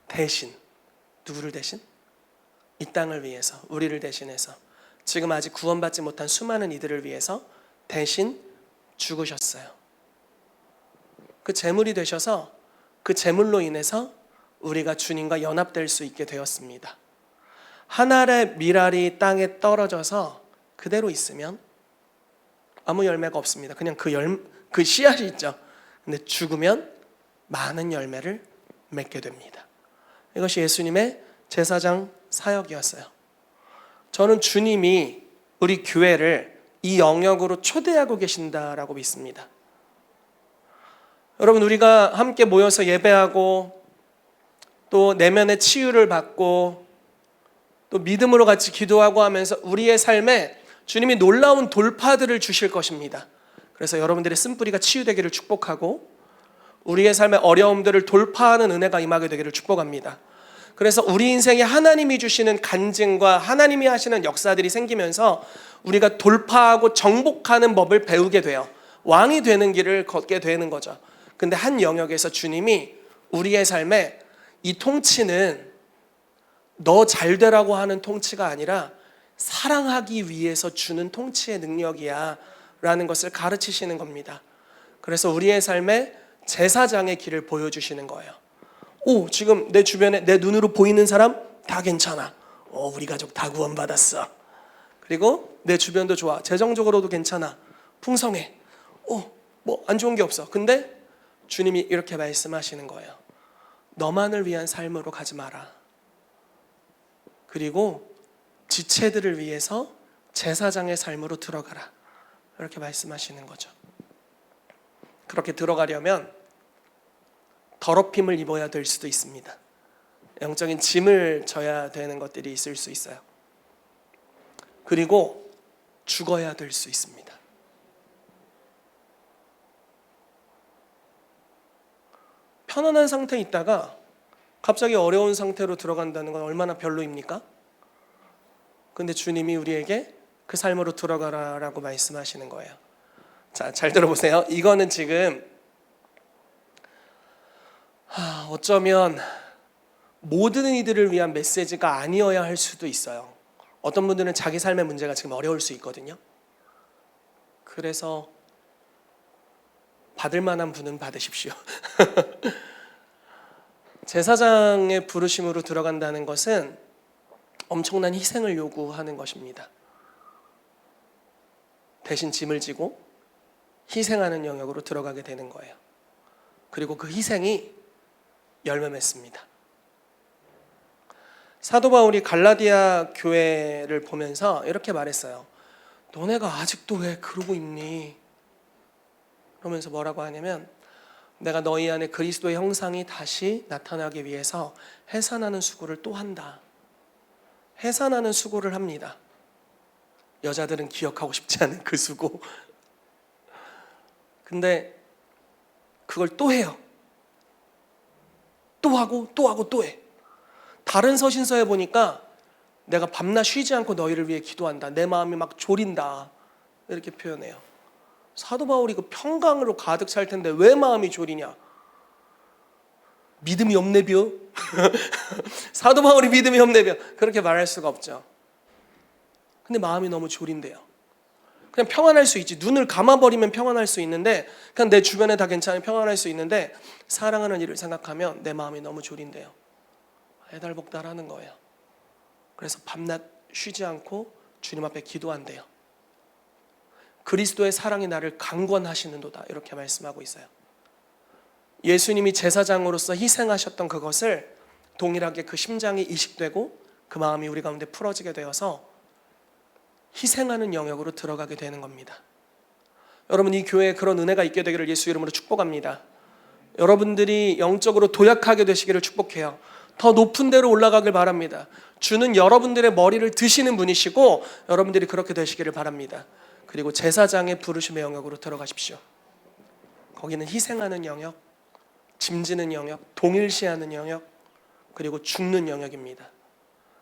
대신 누구를 대신? 이 땅을 위해서, 우리를 대신해서, 지금 아직 구원받지 못한 수많은 이들을 위해서 대신 죽으셨어요. 그 제물이 되셔서 그 제물로 인해서 우리가 주님과 연합될 수 있게 되었습니다. 한 알의 밀알이 땅에 떨어져서 그대로 있으면 아무 열매가 없습니다. 그냥 그 씨앗이 있죠. 근데 죽으면 많은 열매를 맺게 됩니다. 이것이 예수님의 제사장 사역이었어요. 저는 주님이 우리 교회를 이 영역으로 초대하고 계신다라고 믿습니다. 여러분, 우리가 함께 모여서 예배하고 또 내면의 치유를 받고 또 믿음으로 같이 기도하고 하면서 우리의 삶에 주님이 놀라운 돌파들을 주실 것입니다. 그래서 여러분들의 쓴뿌리가 치유되기를 축복하고 우리의 삶의 어려움들을 돌파하는 은혜가 임하게 되기를 축복합니다. 그래서 우리 인생에 하나님이 주시는 간증과 하나님이 하시는 역사들이 생기면서 우리가 돌파하고 정복하는 법을 배우게 돼요. 왕이 되는 길을 걷게 되는 거죠. 근데 한 영역에서 주님이 우리의 삶에 이 통치는 너 잘 되라고 하는 통치가 아니라 사랑하기 위해서 주는 통치의 능력이야 라는 것을 가르치시는 겁니다. 그래서 우리의 삶에 제사장의 길을 보여주시는 거예요. 오, 지금 내 주변에 내 눈으로 보이는 사람 다 괜찮아. 우리 가족 다 구원받았어. 그리고 내 주변도 좋아. 재정적으로도 괜찮아. 풍성해. 뭐 안 좋은 게 없어. 근데 주님이 이렇게 말씀하시는 거예요. 너만을 위한 삶으로 가지 마라. 그리고 지체들을 위해서 제사장의 삶으로 들어가라. 이렇게 말씀하시는 거죠. 그렇게 들어가려면 더럽힘을 입어야 될 수도 있습니다. 영적인 짐을 져야 되는 것들이 있을 수 있어요. 그리고 죽어야 될 수 있습니다. 편안한 상태에 있다가 갑자기 어려운 상태로 들어간다는 건 얼마나 별로입니까? 근데 주님이 우리에게 그 삶으로 들어가라라고 말씀하시는 거예요. 자, 잘 들어보세요. 이거는 지금 어쩌면 모든 이들을 위한 메시지가 아니어야 할 수도 있어요. 어떤 분들은 자기 삶의 문제가 지금 어려울 수 있거든요. 그래서 받을 만한 분은 받으십시오. 제사장의 부르심으로 들어간다는 것은 엄청난 희생을 요구하는 것입니다. 대신 짐을 지고 희생하는 영역으로 들어가게 되는 거예요. 그리고 그 희생이 열매 맺습니다. 사도 바울이 갈라디아 교회를 보면서 이렇게 말했어요. 너네가 아직도 왜 그러고 있니? 그러면서 뭐라고 하냐면 내가 너희 안에 그리스도의 형상이 다시 나타나기 위해서 해산하는 수고를 또 한다. 해산하는 수고를 합니다. 여자들은 기억하고 싶지 않은 그 수고. 근데 그걸 또 해요. 또 하고 또 하고 또 해. 다른 서신서에 보니까 내가 밤낮 쉬지 않고 너희를 위해 기도한다. 내 마음이 막 졸인다. 이렇게 표현해요. 사도 바울이 그 평강으로 가득 찰 텐데 왜 마음이 졸이냐? 믿음이 없네벼? 사도 바울이 믿음이 없네벼? 그렇게 말할 수가 없죠. 근데 마음이 너무 졸인데요. 그냥 평안할 수 있지. 눈을 감아버리면 평안할 수 있는데, 그냥 내 주변에 다 괜찮으면 평안할 수 있는데, 사랑하는 이를 생각하면 내 마음이 너무 졸인대요. 애달복달하는 거예요. 그래서 밤낮 쉬지 않고 주님 앞에 기도한대요. 그리스도의 사랑이 나를 강권하시는도다, 이렇게 말씀하고 있어요. 예수님이 제사장으로서 희생하셨던 그것을 동일하게 그 심장이 이식되고 그 마음이 우리 가운데 풀어지게 되어서 희생하는 영역으로 들어가게 되는 겁니다. 여러분, 이 교회에 그런 은혜가 있게 되기를 예수 이름으로 축복합니다. 여러분들이 영적으로 도약하게 되시기를 축복해요. 더 높은 데로 올라가길 바랍니다. 주는 여러분들의 머리를 드시는 분이시고 여러분들이 그렇게 되시기를 바랍니다. 그리고 제사장의 부르심의 영역으로 들어가십시오. 거기는 희생하는 영역, 짐지는 영역, 동일시하는 영역, 그리고 죽는 영역입니다.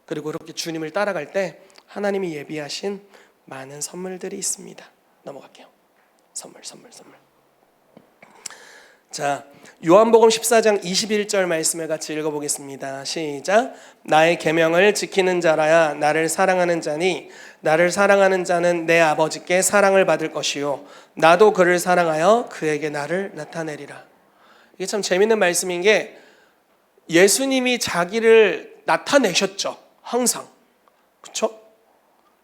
그리고 그렇게 주님을 따라갈 때 하나님이 예비하신 많은 선물들이 있습니다. 넘어갈게요. 선물. 자, 요한복음 14장 21절 말씀을 같이 읽어보겠습니다. 시작. 나의 계명을 지키는 자라야 나를 사랑하는 자니 나를 사랑하는 자는 내 아버지께 사랑을 받을 것이요 나도 그를 사랑하여 그에게 나를 나타내리라. 이게 참 재밌는 말씀인 게 예수님이 자기를 나타내셨죠. 항상. 그렇죠?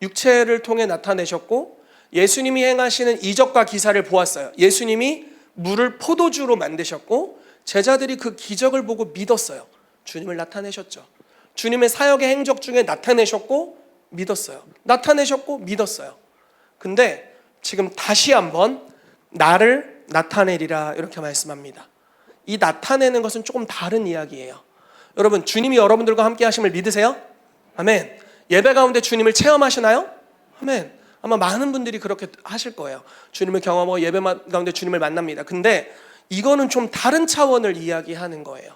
육체를 통해 나타내셨고 예수님이 행하시는 이적과 기사를 보았어요. 예수님이 물을 포도주로 만드셨고 제자들이 그 기적을 보고 믿었어요. 주님을 나타내셨죠. 주님의 사역의 행적 중에 나타내셨고 믿었어요. 나타내셨고 믿었어요. 근데 지금 다시 한번 나를 나타내리라 이렇게 말씀합니다. 이 나타내는 것은 조금 다른 이야기예요. 여러분, 주님이 여러분들과 함께 하심을 믿으세요? 아멘. 예배 가운데 주님을 체험하시나요? 아멘. 아마 많은 분들이 그렇게 하실 거예요. 주님을 경험하고 예배 가운데 주님을 만납니다. 근데 이거는 좀 다른 차원을 이야기하는 거예요.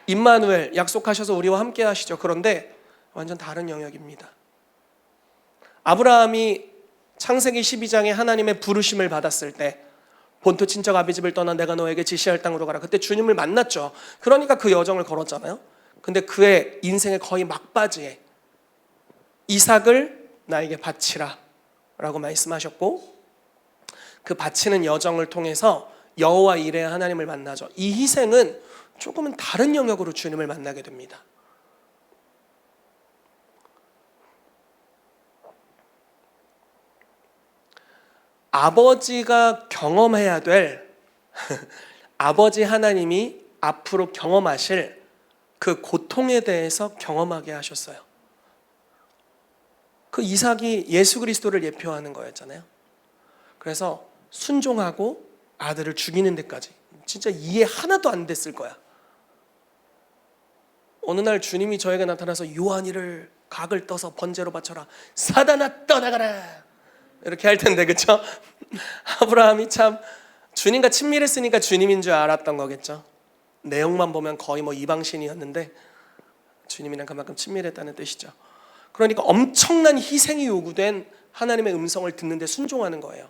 임마누엘, 약속하셔서 우리와 함께 하시죠. 그런데 완전 다른 영역입니다. 아브라함이 창세기 12장에 하나님의 부르심을 받았을 때 본토 친척 아비집을 떠나 내가 너에게 지시할 땅으로 가라. 그때 주님을 만났죠. 그러니까 그 여정을 걸었잖아요. 근데 그의 인생의 거의 막바지에 이삭을 나에게 바치라 라고 말씀하셨고 그 바치는 여정을 통해서 여호와 이레 하나님을 만나죠. 이 희생은 조금은 다른 영역으로 주님을 만나게 됩니다. 아버지가 경험해야 될 아버지 하나님이 앞으로 경험하실 그 고통에 대해서 경험하게 하셨어요. 그 이삭이 예수 그리스도를 예표하는 거였잖아요. 그래서 순종하고 아들을 죽이는 데까지 진짜 이해 하나도 안 됐을 거야. 어느 날 주님이 저에게 나타나서 요한이를 각을 떠서 번제로 바쳐라. 사단아 떠나가라. 이렇게 할 텐데, 그렇죠? 아브라함이 참 주님과 친밀했으니까 주님인 줄 알았던 거겠죠. 내용만 보면 거의 뭐 이방신이었는데 주님이랑 그만큼 친밀했다는 뜻이죠. 그러니까 엄청난 희생이 요구된 하나님의 음성을 듣는데 순종하는 거예요.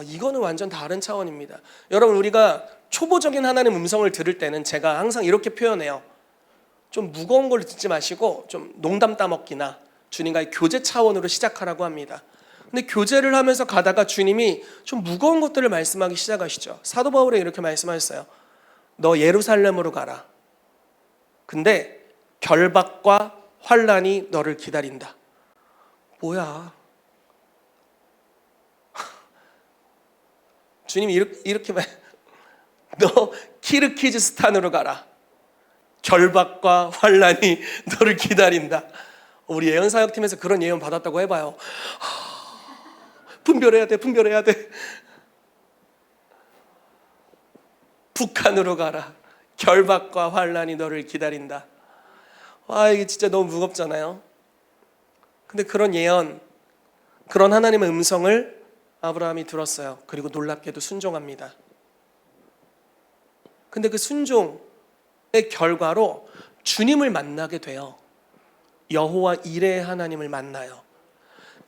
이거는 완전 다른 차원입니다. 여러분, 우리가 초보적인 하나님 음성을 들을 때는 제가 항상 이렇게 표현해요. 좀 무거운 걸 듣지 마시고 좀 농담 따먹기나 주님과의 교제 차원으로 시작하라고 합니다. 근데 교제를 하면서 가다가 주님이 좀 무거운 것들을 말씀하기 시작하시죠. 사도 바울이 이렇게 말씀하셨어요. 너 예루살렘으로 가라. 근데 결박과 환난이 너를 기다린다. 뭐야? 주님이 이렇게 말, 너 키르키즈스탄으로 가라. 결박과 환난이 너를 기다린다. 우리 예언사역팀에서 그런 예언 받았다고 해봐요. 분별해야 돼. 북한으로 가라. 결박과 환난이 너를 기다린다. 와, 이게 진짜 너무 무겁잖아요. 근데 그런 예언, 그런 하나님의 음성을 아브라함이 들었어요. 그리고 놀랍게도 순종합니다. 근데 그 순종의 결과로 주님을 만나게 돼요. 여호와 이레의 하나님을 만나요.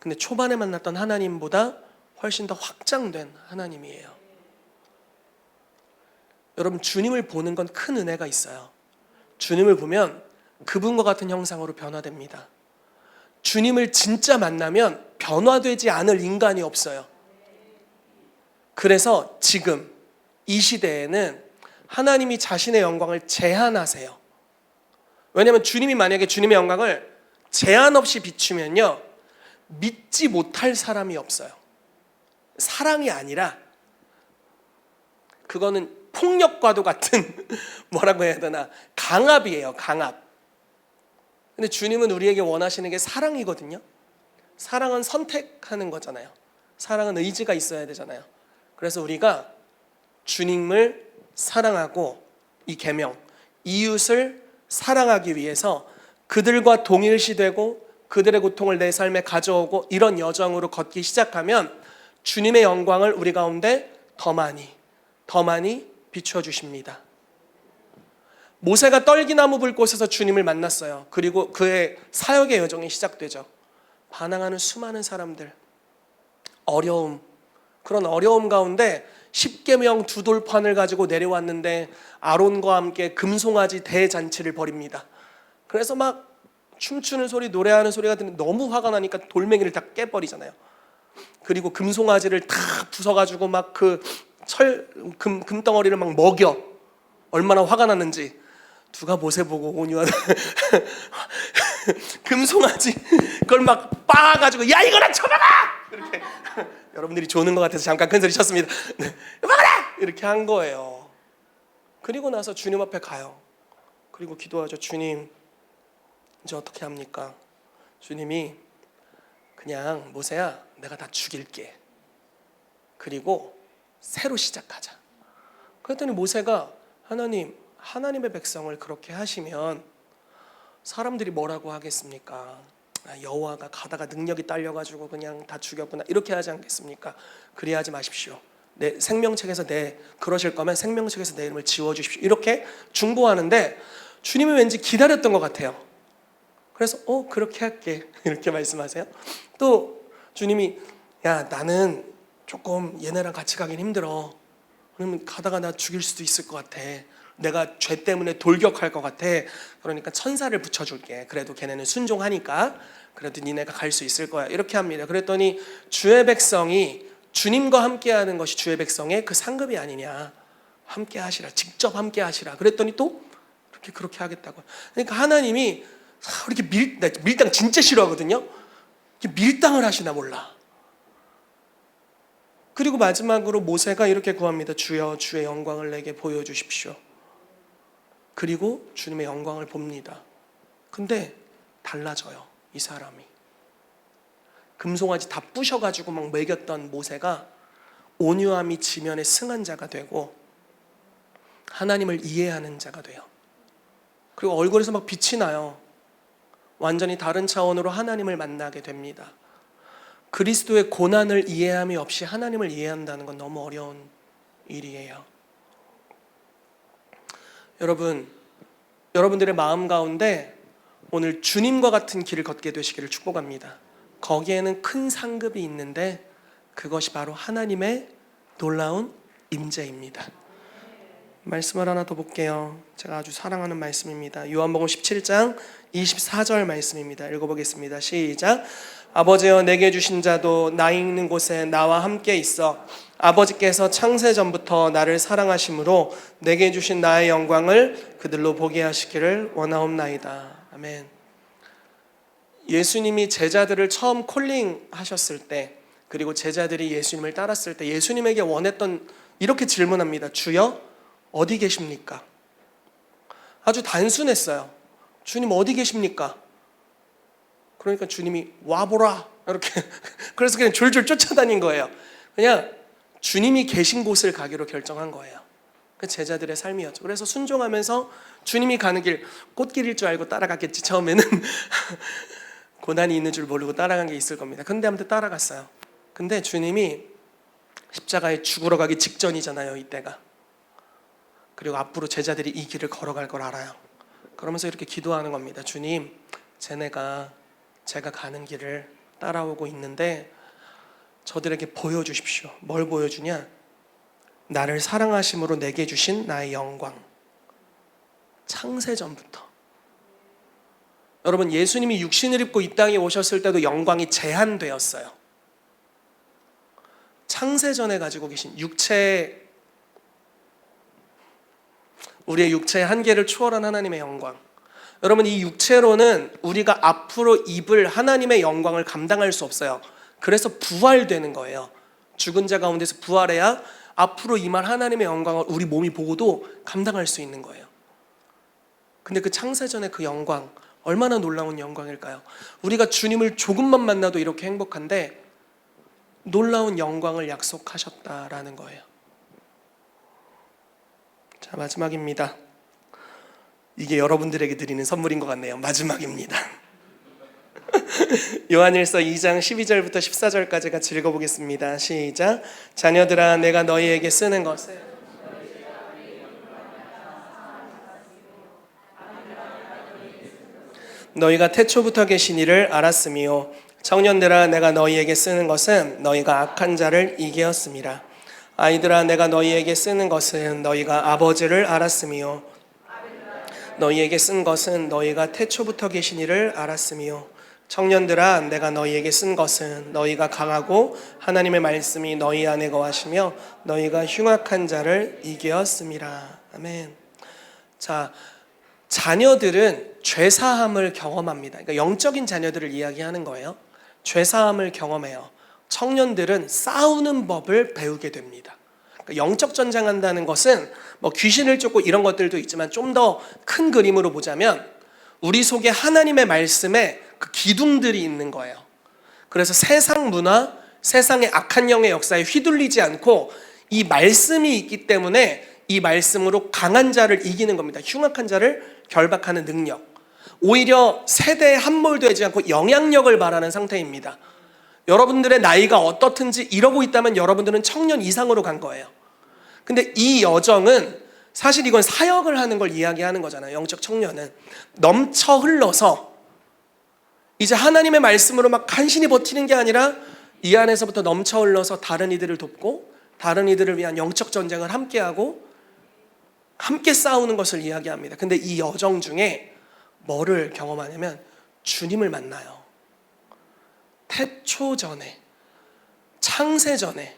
근데 초반에 만났던 하나님보다 훨씬 더 확장된 하나님이에요. 여러분, 주님을 보는 건 큰 은혜가 있어요. 주님을 보면 그분과 같은 형상으로 변화됩니다. 주님을 진짜 만나면 변화되지 않을 인간이 없어요. 그래서 지금 이 시대에는 하나님이 자신의 영광을 제한하세요. 왜냐하면 주님이 만약에 주님의 영광을 제한 없이 비추면요, 믿지 못할 사람이 없어요. 사랑이 아니라 그거는 폭력과도 같은 뭐라고 해야 되나, 강압이에요. 강압. 근데 주님은 우리에게 원하시는 게 사랑이거든요. 사랑은 선택하는 거잖아요. 사랑은 의지가 있어야 되잖아요. 그래서 우리가 주님을 사랑하고 이 계명, 이웃을 사랑하기 위해서 그들과 동일시되고 그들의 고통을 내 삶에 가져오고 이런 여정으로 걷기 시작하면 주님의 영광을 우리 가운데 더 많이 비춰주십니다. 모세가 떨기나무 불 곳에서 주님을 만났어요. 그리고 그의 사역의 여정이 시작되죠. 반항하는 수많은 사람들, 어려움, 그런 어려움 가운데 십계명 두 돌판을 가지고 내려왔는데 아론과 함께 금송아지 대잔치를 벌입니다. 그래서 막 춤추는 소리, 노래하는 소리가 들리는, 너무 화가 나니까 돌멩이를 다 깨버리잖아요. 그리고 금송아지를 다 부숴가지고 막 그 금덩어리를 막 먹여. 얼마나 화가 났는지. 누가 모세 보고 온유하다 금송아지 그걸 막 빻아가지고 야 이거나 쳐봐라 이렇게 여러분들이 조는 것 같아서 잠깐 큰 소리 쳤습니다. 먹어라 이렇게 한 거예요. 그리고 나서 주님 앞에 가요. 그리고 기도하죠. 주님, 이제 어떻게 합니까? 주님이 그냥 모세야 내가 다 죽일게. 그리고 새로 시작하자. 그랬더니 모세가 하나님의 백성을 그렇게 하시면 사람들이 뭐라고 하겠습니까? 여호와가 가다가 능력이 딸려가지고 그냥 다 죽였구나 이렇게 하지 않겠습니까? 그리하지 마십시오. 내 생명책에서 그러실 거면 생명책에서 내 이름을 지워주십시오. 이렇게 중보하는데 주님이 왠지 기다렸던 것 같아요. 그래서 그렇게 할게 이렇게 말씀하세요. 또 주님이 야 나는 조금 얘네랑 같이 가긴 힘들어. 그러면 가다가 나 죽일 수도 있을 것 같아. 내가 죄 때문에 돌격할 것 같아. 그러니까 천사를 붙여줄게. 그래도 걔네는 순종하니까 그래도 니네가 갈 수 있을 거야. 이렇게 합니다. 그랬더니 주의 백성이 주님과 함께하는 것이 주의 백성의 그 상급이 아니냐. 함께 하시라. 직접 함께 하시라. 그랬더니 또 그렇게 하겠다고. 그러니까 하나님이 이렇게 밀당 진짜 싫어하거든요. 밀당을 하시나 몰라. 그리고 마지막으로 모세가 이렇게 구합니다. 주여 주의 영광을 내게 보여주십시오. 그리고 주님의 영광을 봅니다. 근데 달라져요. 이 사람이. 금송아지 다 부셔가지고 막 먹였던 모세가 온유함이 지면에 승한 자가 되고 하나님을 이해하는 자가 돼요. 그리고 얼굴에서 막 빛이 나요. 완전히 다른 차원으로 하나님을 만나게 됩니다. 그리스도의 고난을 이해함이 없이 하나님을 이해한다는 건 너무 어려운 일이에요. 여러분들의 마음 가운데 오늘 주님과 같은 길을 걷게 되시기를 축복합니다. 거기에는 큰 상급이 있는데 그것이 바로 하나님의 놀라운 임재입니다. 말씀을 하나 더 볼게요. 제가 아주 사랑하는 말씀입니다. 요한복음 17장 24절 말씀입니다. 읽어보겠습니다. 시작. 아버지여 내게 주신 자도 나 있는 곳에 나와 함께 있어 아버지께서 창세전부터 나를 사랑하심으로 내게 주신 나의 영광을 그들로 보게 하시기를 원하옵나이다. 아멘. 예수님이 제자들을 처음 콜링하셨을 때, 그리고 제자들이 예수님을 따랐을 때 예수님에게 원했던, 이렇게 질문합니다. 주여 어디 계십니까? 아주 단순했어요. 주님 어디 계십니까? 그러니까 주님이 와보라 이렇게 그래서 그냥 졸졸 쫓아다닌 거예요. 그냥 주님이 계신 곳을 가기로 결정한 거예요. 그 제자들의 삶이었죠. 그래서 순종하면서 주님이 가는 길, 꽃길일 줄 알고 따라갔겠지. 처음에는 고난이 있는 줄 모르고 따라간 게 있을 겁니다. 근데 아무튼 따라갔어요. 근데 주님이 십자가에 죽으러 가기 직전이잖아요, 이때가. 그리고 앞으로 제자들이 이 길을 걸어갈 걸 알아요. 그러면서 이렇게 기도하는 겁니다. 주님, 제가 가는 길을 따라오고 있는데 저들에게 보여주십시오. 뭘 보여주냐? 나를 사랑하심으로 내게 주신 나의 영광. 창세전부터 여러분, 예수님이 육신을 입고 이 땅에 오셨을 때도 영광이 제한되었어요. 창세전에 가지고 계신 우리의 육체의 한계를 초월한 하나님의 영광. 여러분, 이 육체로는 우리가 앞으로 입을 하나님의 영광을 감당할 수 없어요. 그래서 부활되는 거예요. 죽은 자 가운데서 부활해야 앞으로 임할 하나님의 영광을 우리 몸이 보고도 감당할 수 있는 거예요. 근데 그 창세전의 그 영광, 얼마나 놀라운 영광일까요? 우리가 주님을 조금만 만나도 이렇게 행복한데 놀라운 영광을 약속하셨다라는 거예요. 자, 마지막입니다. 이게 여러분들에게 드리는 선물인 것 같네요. 마지막입니다. 요한일서 2장 12절부터 14절까지 같이 읽어보겠습니다. 시작. 자녀들아, 내가 너희에게 쓰는 것은 너희가 태초부터 계신 이를 알았으며, 청년들아, 내가 너희에게 쓰는 것은 너희가 악한 자를 이기었음이라. 아이들아, 내가 너희에게 쓰는 것은 너희가 아버지를 알았으며, 너희에게 쓴 것은 너희가 태초부터 계신 이를 알았으며, 청년들아, 내가 너희에게 쓴 것은 너희가 강하고 하나님의 말씀이 너희 안에 거하시며 너희가 흉악한 자를 이기었음이라. 아멘. 자, 자녀들은 죄사함을 경험합니다. 그러니까 영적인 자녀들을 이야기하는 거예요. 죄사함을 경험해요. 청년들은 싸우는 법을 배우게 됩니다. 그러니까 영적 전쟁한다는 것은 뭐 귀신을 쫓고 이런 것들도 있지만 좀 더 큰 그림으로 보자면 우리 속에 하나님의 말씀에 그 기둥들이 있는 거예요. 그래서 세상 문화, 세상의 악한 영의 역사에 휘둘리지 않고 이 말씀이 있기 때문에 이 말씀으로 강한 자를 이기는 겁니다. 흉악한 자를 결박하는 능력. 오히려 세대에 함몰되지 않고 영향력을 발하는 상태입니다. 여러분들의 나이가 어떻든지 이러고 있다면 여러분들은 청년 이상으로 간 거예요. 근데 이 여정은 사실 이건 사역을 하는 걸 이야기하는 거잖아요. 영적 청년은 넘쳐 흘러서 이제 하나님의 말씀으로 막 간신히 버티는 게 아니라 이 안에서부터 넘쳐 흘러서 다른 이들을 돕고 다른 이들을 위한 영적 전쟁을 함께하고 함께 싸우는 것을 이야기합니다. 근데 이 여정 중에 뭐를 경험하냐면 주님을 만나요. 태초 전에, 창세 전에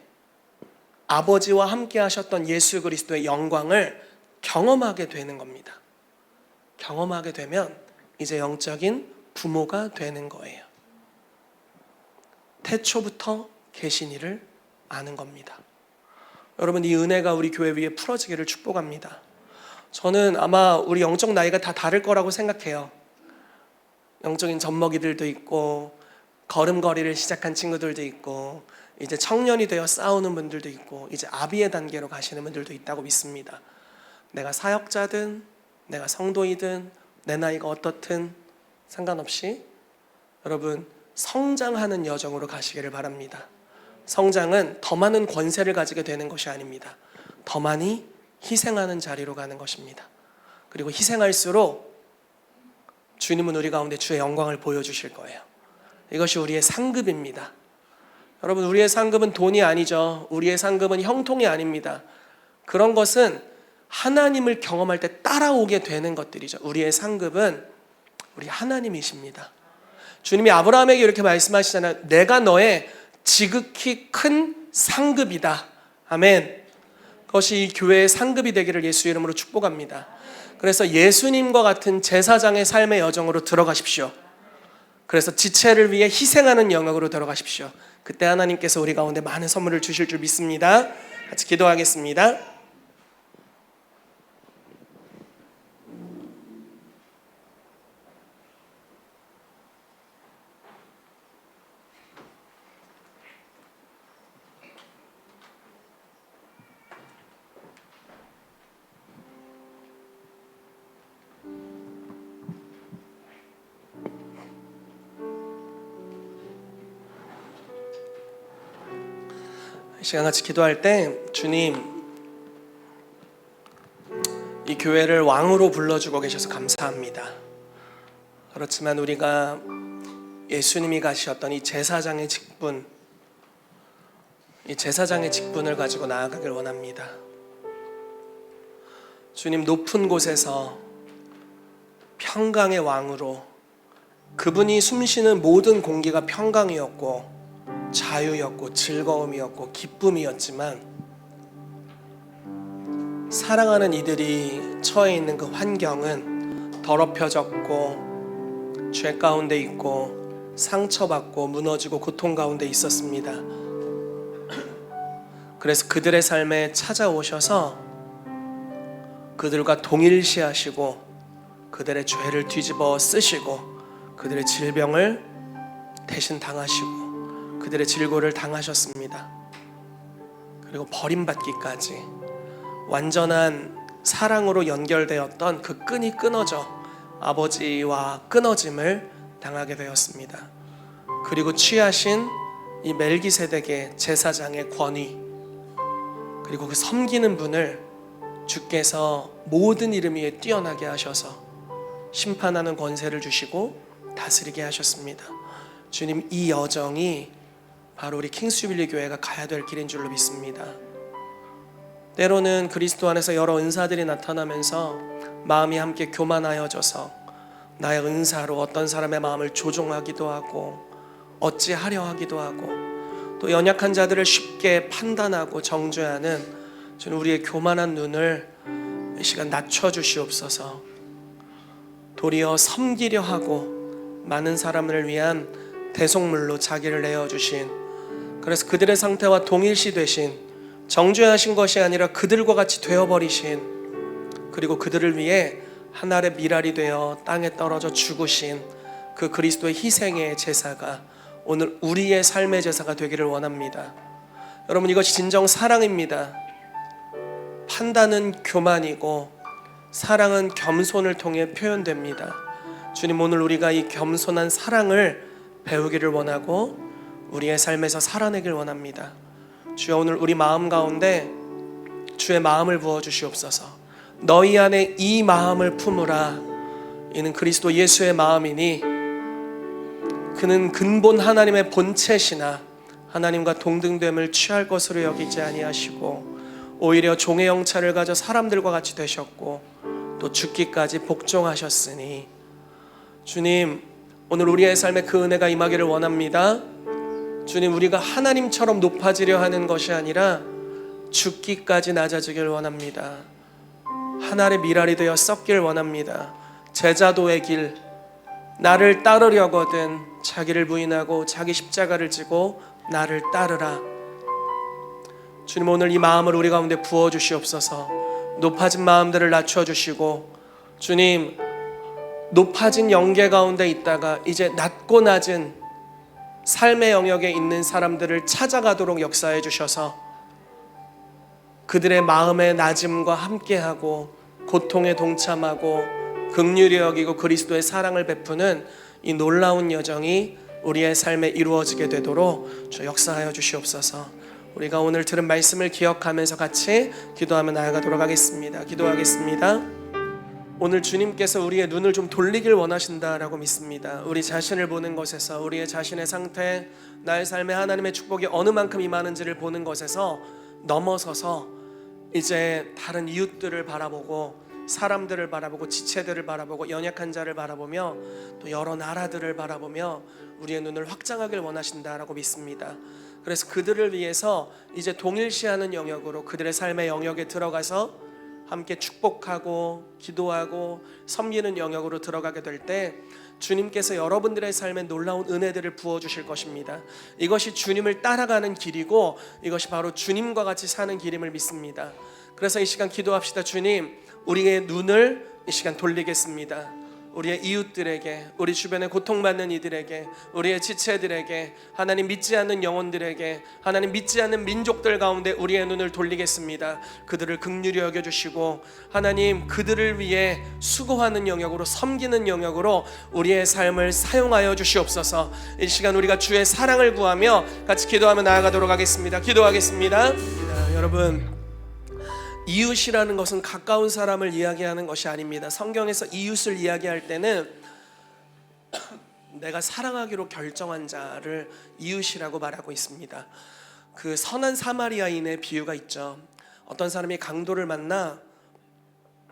아버지와 함께 하셨던 예수 그리스도의 영광을 경험하게 되는 겁니다. 경험하게 되면 이제 영적인 부모가 되는 거예요. 태초부터 계신 이를 아는 겁니다. 여러분, 이 은혜가 우리 교회 위에 풀어지기를 축복합니다. 저는 아마 우리 영적 나이가 다 다를 거라고 생각해요. 영적인 젖먹이들도 있고 걸음걸이를 시작한 친구들도 있고 이제 청년이 되어 싸우는 분들도 있고 이제 아비의 단계로 가시는 분들도 있다고 믿습니다. 내가 사역자든 내가 성도이든 내 나이가 어떻든 상관없이 여러분 성장하는 여정으로 가시기를 바랍니다. 성장은 더 많은 권세를 가지게 되는 것이 아닙니다. 더 많이 희생하는 자리로 가는 것입니다. 그리고 희생할수록 주님은 우리 가운데 주의 영광을 보여주실 거예요. 이것이 우리의 상급입니다. 여러분, 우리의 상급은 돈이 아니죠. 우리의 상급은 형통이 아닙니다. 그런 것은 하나님을 경험할 때 따라오게 되는 것들이죠. 우리의 상급은 우리 하나님이십니다. 주님이 아브라함에게 이렇게 말씀하시잖아요. 내가 너의 지극히 큰 상급이다. 아멘. 그것이 이 교회의 상급이 되기를 예수 이름으로 축복합니다. 그래서 예수님과 같은 제사장의 삶의 여정으로 들어가십시오. 그래서 지체를 위해 희생하는 영역으로 들어가십시오. 그때 하나님께서 우리 가운데 많은 선물을 주실 줄 믿습니다. 같이 기도하겠습니다. 이 시간 같이 기도할 때 주님, 이 교회를 왕으로 불러주고 계셔서 감사합니다. 그렇지만 우리가 예수님이 가셨던 이 제사장의 직분, 이 제사장의 직분을 가지고 나아가길 원합니다. 주님, 높은 곳에서 평강의 왕으로 그분이 숨쉬는 모든 공기가 평강이었고 자유였고 즐거움이었고 기쁨이었지만, 사랑하는 이들이 처해 있는 그 환경은 더럽혀졌고 죄 가운데 있고 상처받고 무너지고 고통 가운데 있었습니다. 그래서 그들의 삶에 찾아오셔서 그들과 동일시하시고 그들의 죄를 뒤집어 쓰시고 그들의 질병을 대신 당하시고 그들의 질고를 당하셨습니다. 그리고 버림받기까지 완전한 사랑으로 연결되었던 그 끈이 끊어져 아버지와 끊어짐을 당하게 되었습니다. 그리고 취하신 이 멜기세덱의 제사장의 권위, 그리고 그 섬기는 분을 주께서 모든 이름 위에 뛰어나게 하셔서 심판하는 권세를 주시고 다스리게 하셨습니다. 주님, 이 여정이 바로 우리 킹스주빌리 교회가 가야 될 길인 줄로 믿습니다. 때로는 그리스도 안에서 여러 은사들이 나타나면서 마음이 함께 교만하여져서 나의 은사로 어떤 사람의 마음을 조종하기도 하고 어찌하려 하기도 하고 또 연약한 자들을 쉽게 판단하고 정죄하는 저는 우리의 교만한 눈을 이 시간 낮춰주시옵소서. 도리어 섬기려 하고 많은 사람을 위한 대속물로 자기를 내어주신, 그래서 그들의 상태와 동일시 되신, 정죄하신 것이 아니라 그들과 같이 되어버리신, 그리고 그들을 위해 한 알의 밀알이 되어 땅에 떨어져 죽으신 그 그리스도의 희생의 제사가 오늘 우리의 삶의 제사가 되기를 원합니다. 여러분, 이것이 진정 사랑입니다. 판단은 교만이고 사랑은 겸손을 통해 표현됩니다. 주님, 오늘 우리가 이 겸손한 사랑을 배우기를 원하고 우리의 삶에서 살아내길 원합니다. 주여, 오늘 우리 마음 가운데 주의 마음을 부어주시옵소서. 너희 안에 이 마음을 품으라. 이는 그리스도 예수의 마음이니 그는 근본 하나님의 본체시나 하나님과 동등됨을 취할 것으로 여기지 아니하시고 오히려 종의 영차를 가져 사람들과 같이 되셨고 또 죽기까지 복종하셨으니, 주님, 오늘 우리의 삶에 그 은혜가 임하기를 원합니다. 주님, 우리가 하나님처럼 높아지려 하는 것이 아니라 죽기까지 낮아지길 원합니다. 하나의 밀알이 되어 썩길 원합니다. 제자도의 길, 나를 따르려거든 자기를 부인하고 자기 십자가를 지고 나를 따르라. 주님, 오늘 이 마음을 우리 가운데 부어주시옵소서. 높아진 마음들을 낮춰주시고, 주님, 높아진 영계 가운데 있다가 이제 낮고 낮은 삶의 영역에 있는 사람들을 찾아가도록 역사해 주셔서 그들의 마음의 낮음과 함께하고 고통에 동참하고 긍휼히 여기고 그리스도의 사랑을 베푸는 이 놀라운 여정이 우리의 삶에 이루어지게 되도록 주 역사하여 주시옵소서. 우리가 오늘 들은 말씀을 기억하면서 같이 기도하며 나아가도록 하겠습니다. 기도하겠습니다. 오늘 주님께서 우리의 눈을 좀 돌리길 원하신다라고 믿습니다. 우리 자신을 보는 것에서, 우리의 자신의 상태, 나의 삶에 하나님의 축복이 어느 만큼 임하는지를 보는 것에서 넘어서서 이제 다른 이웃들을 바라보고 사람들을 바라보고 지체들을 바라보고 연약한 자를 바라보며 또 여러 나라들을 바라보며 우리의 눈을 확장하길 원하신다라고 믿습니다. 그래서 그들을 위해서 이제 동일시하는 영역으로 그들의 삶의 영역에 들어가서 함께 축복하고 기도하고 섬기는 영역으로 들어가게 될 때 주님께서 여러분들의 삶에 놀라운 은혜들을 부어주실 것입니다. 이것이 주님을 따라가는 길이고 이것이 바로 주님과 같이 사는 길임을 믿습니다. 그래서 이 시간 기도합시다. 주님, 우리의 눈을 이 시간 돌리겠습니다. 우리의 이웃들에게, 우리 주변에 고통받는 이들에게, 우리의 지체들에게, 하나님 믿지 않는 영혼들에게, 하나님 믿지 않는 민족들 가운데 우리의 눈을 돌리겠습니다. 그들을 긍휼히 여겨주시고 하나님 그들을 위해 수고하는 영역으로, 섬기는 영역으로 우리의 삶을 사용하여 주시옵소서. 이 시간 우리가 주의 사랑을 구하며 같이 기도하며 나아가도록 하겠습니다. 기도하겠습니다. 여러분, 이웃이라는 것은 가까운 사람을 이야기하는 것이 아닙니다. 성경에서 이웃을 이야기할 때는 내가 사랑하기로 결정한 자를 이웃이라고 말하고 있습니다. 그 선한 사마리아인의 비유가 있죠. 어떤 사람이 강도를 만나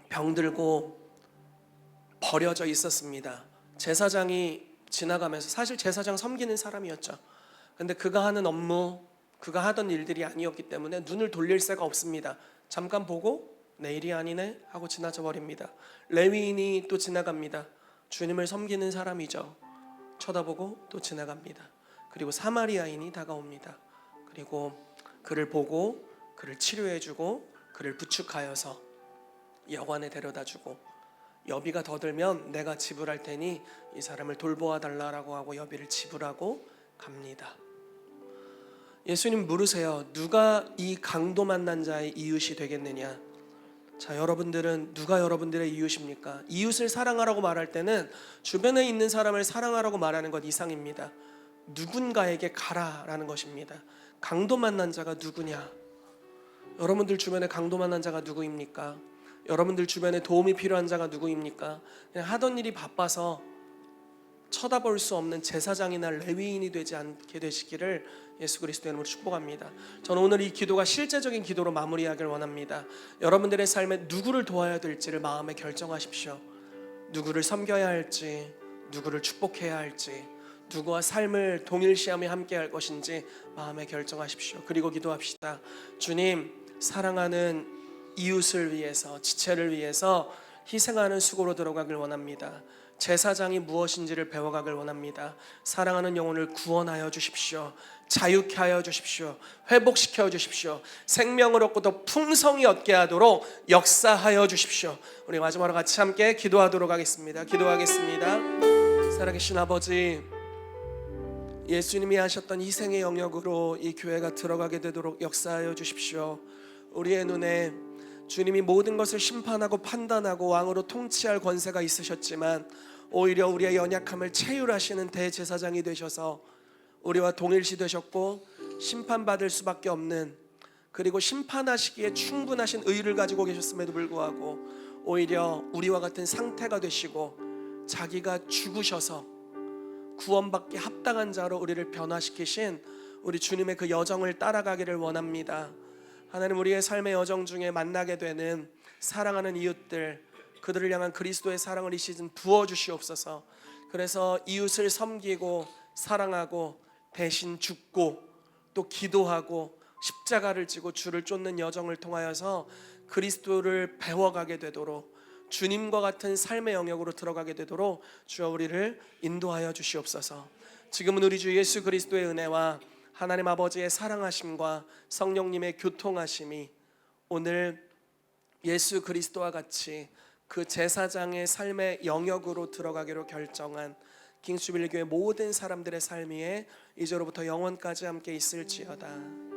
병들고 버려져 있었습니다. 제사장이 지나가면서 사실 제사장 섬기는 사람이었죠. 근데 그가 하는 업무, 그가 하던 일들이 아니었기 때문에 눈을 돌릴 새가 없습니다. 잠깐 보고 내일이 아니네 하고 지나쳐 버립니다. 레위인이 또 지나갑니다. 주님을 섬기는 사람이죠. 쳐다보고 또 지나갑니다. 그리고 사마리아인이 다가옵니다. 그리고 그를 보고 그를 치료해주고 그를 부축하여서 여관에 데려다주고 여비가 더 들면 내가 지불할 테니 이 사람을 돌보아 달라라고 하고 여비를 지불하고 갑니다. 예수님 물으세요. 누가 이 강도 만난 자의 이웃이 되겠느냐? 자, 여러분들은 누가 여러분들의 이웃입니까? 이웃을 사랑하라고 말할 때는 주변에 있는 사람을 사랑하라고 말하는 것 이상입니다. 누군가에게 가라라는 것입니다. 강도 만난 자가 누구냐? 여러분들 주변에 강도 만난 자가 누구입니까? 여러분들 주변에 도움이 필요한 자가 누구입니까? 그냥 하던 일이 바빠서 쳐다볼 수 없는 제사장이나 레위인이 되지 않게 되시기를 예수 그리스도의 이름으로 축복합니다. 저는 오늘 이 기도가 실제적인 기도로 마무리하길 원합니다. 여러분들의 삶에 누구를 도와야 될지를 마음에 결정하십시오. 누구를 섬겨야 할지, 누구를 축복해야 할지, 누구와 삶을 동일시하며 함께 할 것인지 마음에 결정하십시오. 그리고 기도합시다. 주님, 사랑하는 이웃을 위해서, 지체를 위해서 희생하는 수고로 들어가길 원합니다. 제사장이 무엇인지를 배워가길 원합니다. 사랑하는 영혼을 구원하여 주십시오. 자유케 하여 주십시오. 회복시켜 주십시오. 생명을 얻고 더 풍성히 얻게 하도록 역사하여 주십시오. 우리 마지막으로 같이 함께 기도하도록 하겠습니다. 기도하겠습니다. 살아계신 아버지, 예수님이 하셨던 희생의 영역으로 이 교회가 들어가게 되도록 역사하여 주십시오. 우리의 눈에 주님이 모든 것을 심판하고 판단하고 왕으로 통치할 권세가 있으셨지만 오히려 우리의 연약함을 체휼하시는 대제사장이 되셔서 우리와 동일시 되셨고 심판받을 수밖에 없는, 그리고 심판하시기에 충분하신 의를 가지고 계셨음에도 불구하고 오히려 우리와 같은 상태가 되시고 자기가 죽으셔서 구원받기 합당한 자로 우리를 변화시키신 우리 주님의 그 여정을 따라가기를 원합니다. 하나님, 우리의 삶의 여정 중에 만나게 되는 사랑하는 이웃들, 그들을 향한 그리스도의 사랑을 이 시즌 부어주시옵소서. 그래서 이웃을 섬기고 사랑하고 대신 죽고 또 기도하고 십자가를 지고 주를 쫓는 여정을 통하여서 그리스도를 배워가게 되도록, 주님과 같은 삶의 영역으로 들어가게 되도록 주여 우리를 인도하여 주시옵소서. 지금은 우리 주 예수 그리스도의 은혜와 하나님 아버지의 사랑하심과 성령님의 교통하심이 오늘 예수 그리스도와 같이 그 제사장의 삶의 영역으로 들어가기로 결정한 킹스빌리 교회 모든 사람들의 삶 위에 이제로부터 영원까지 함께 있을지어다.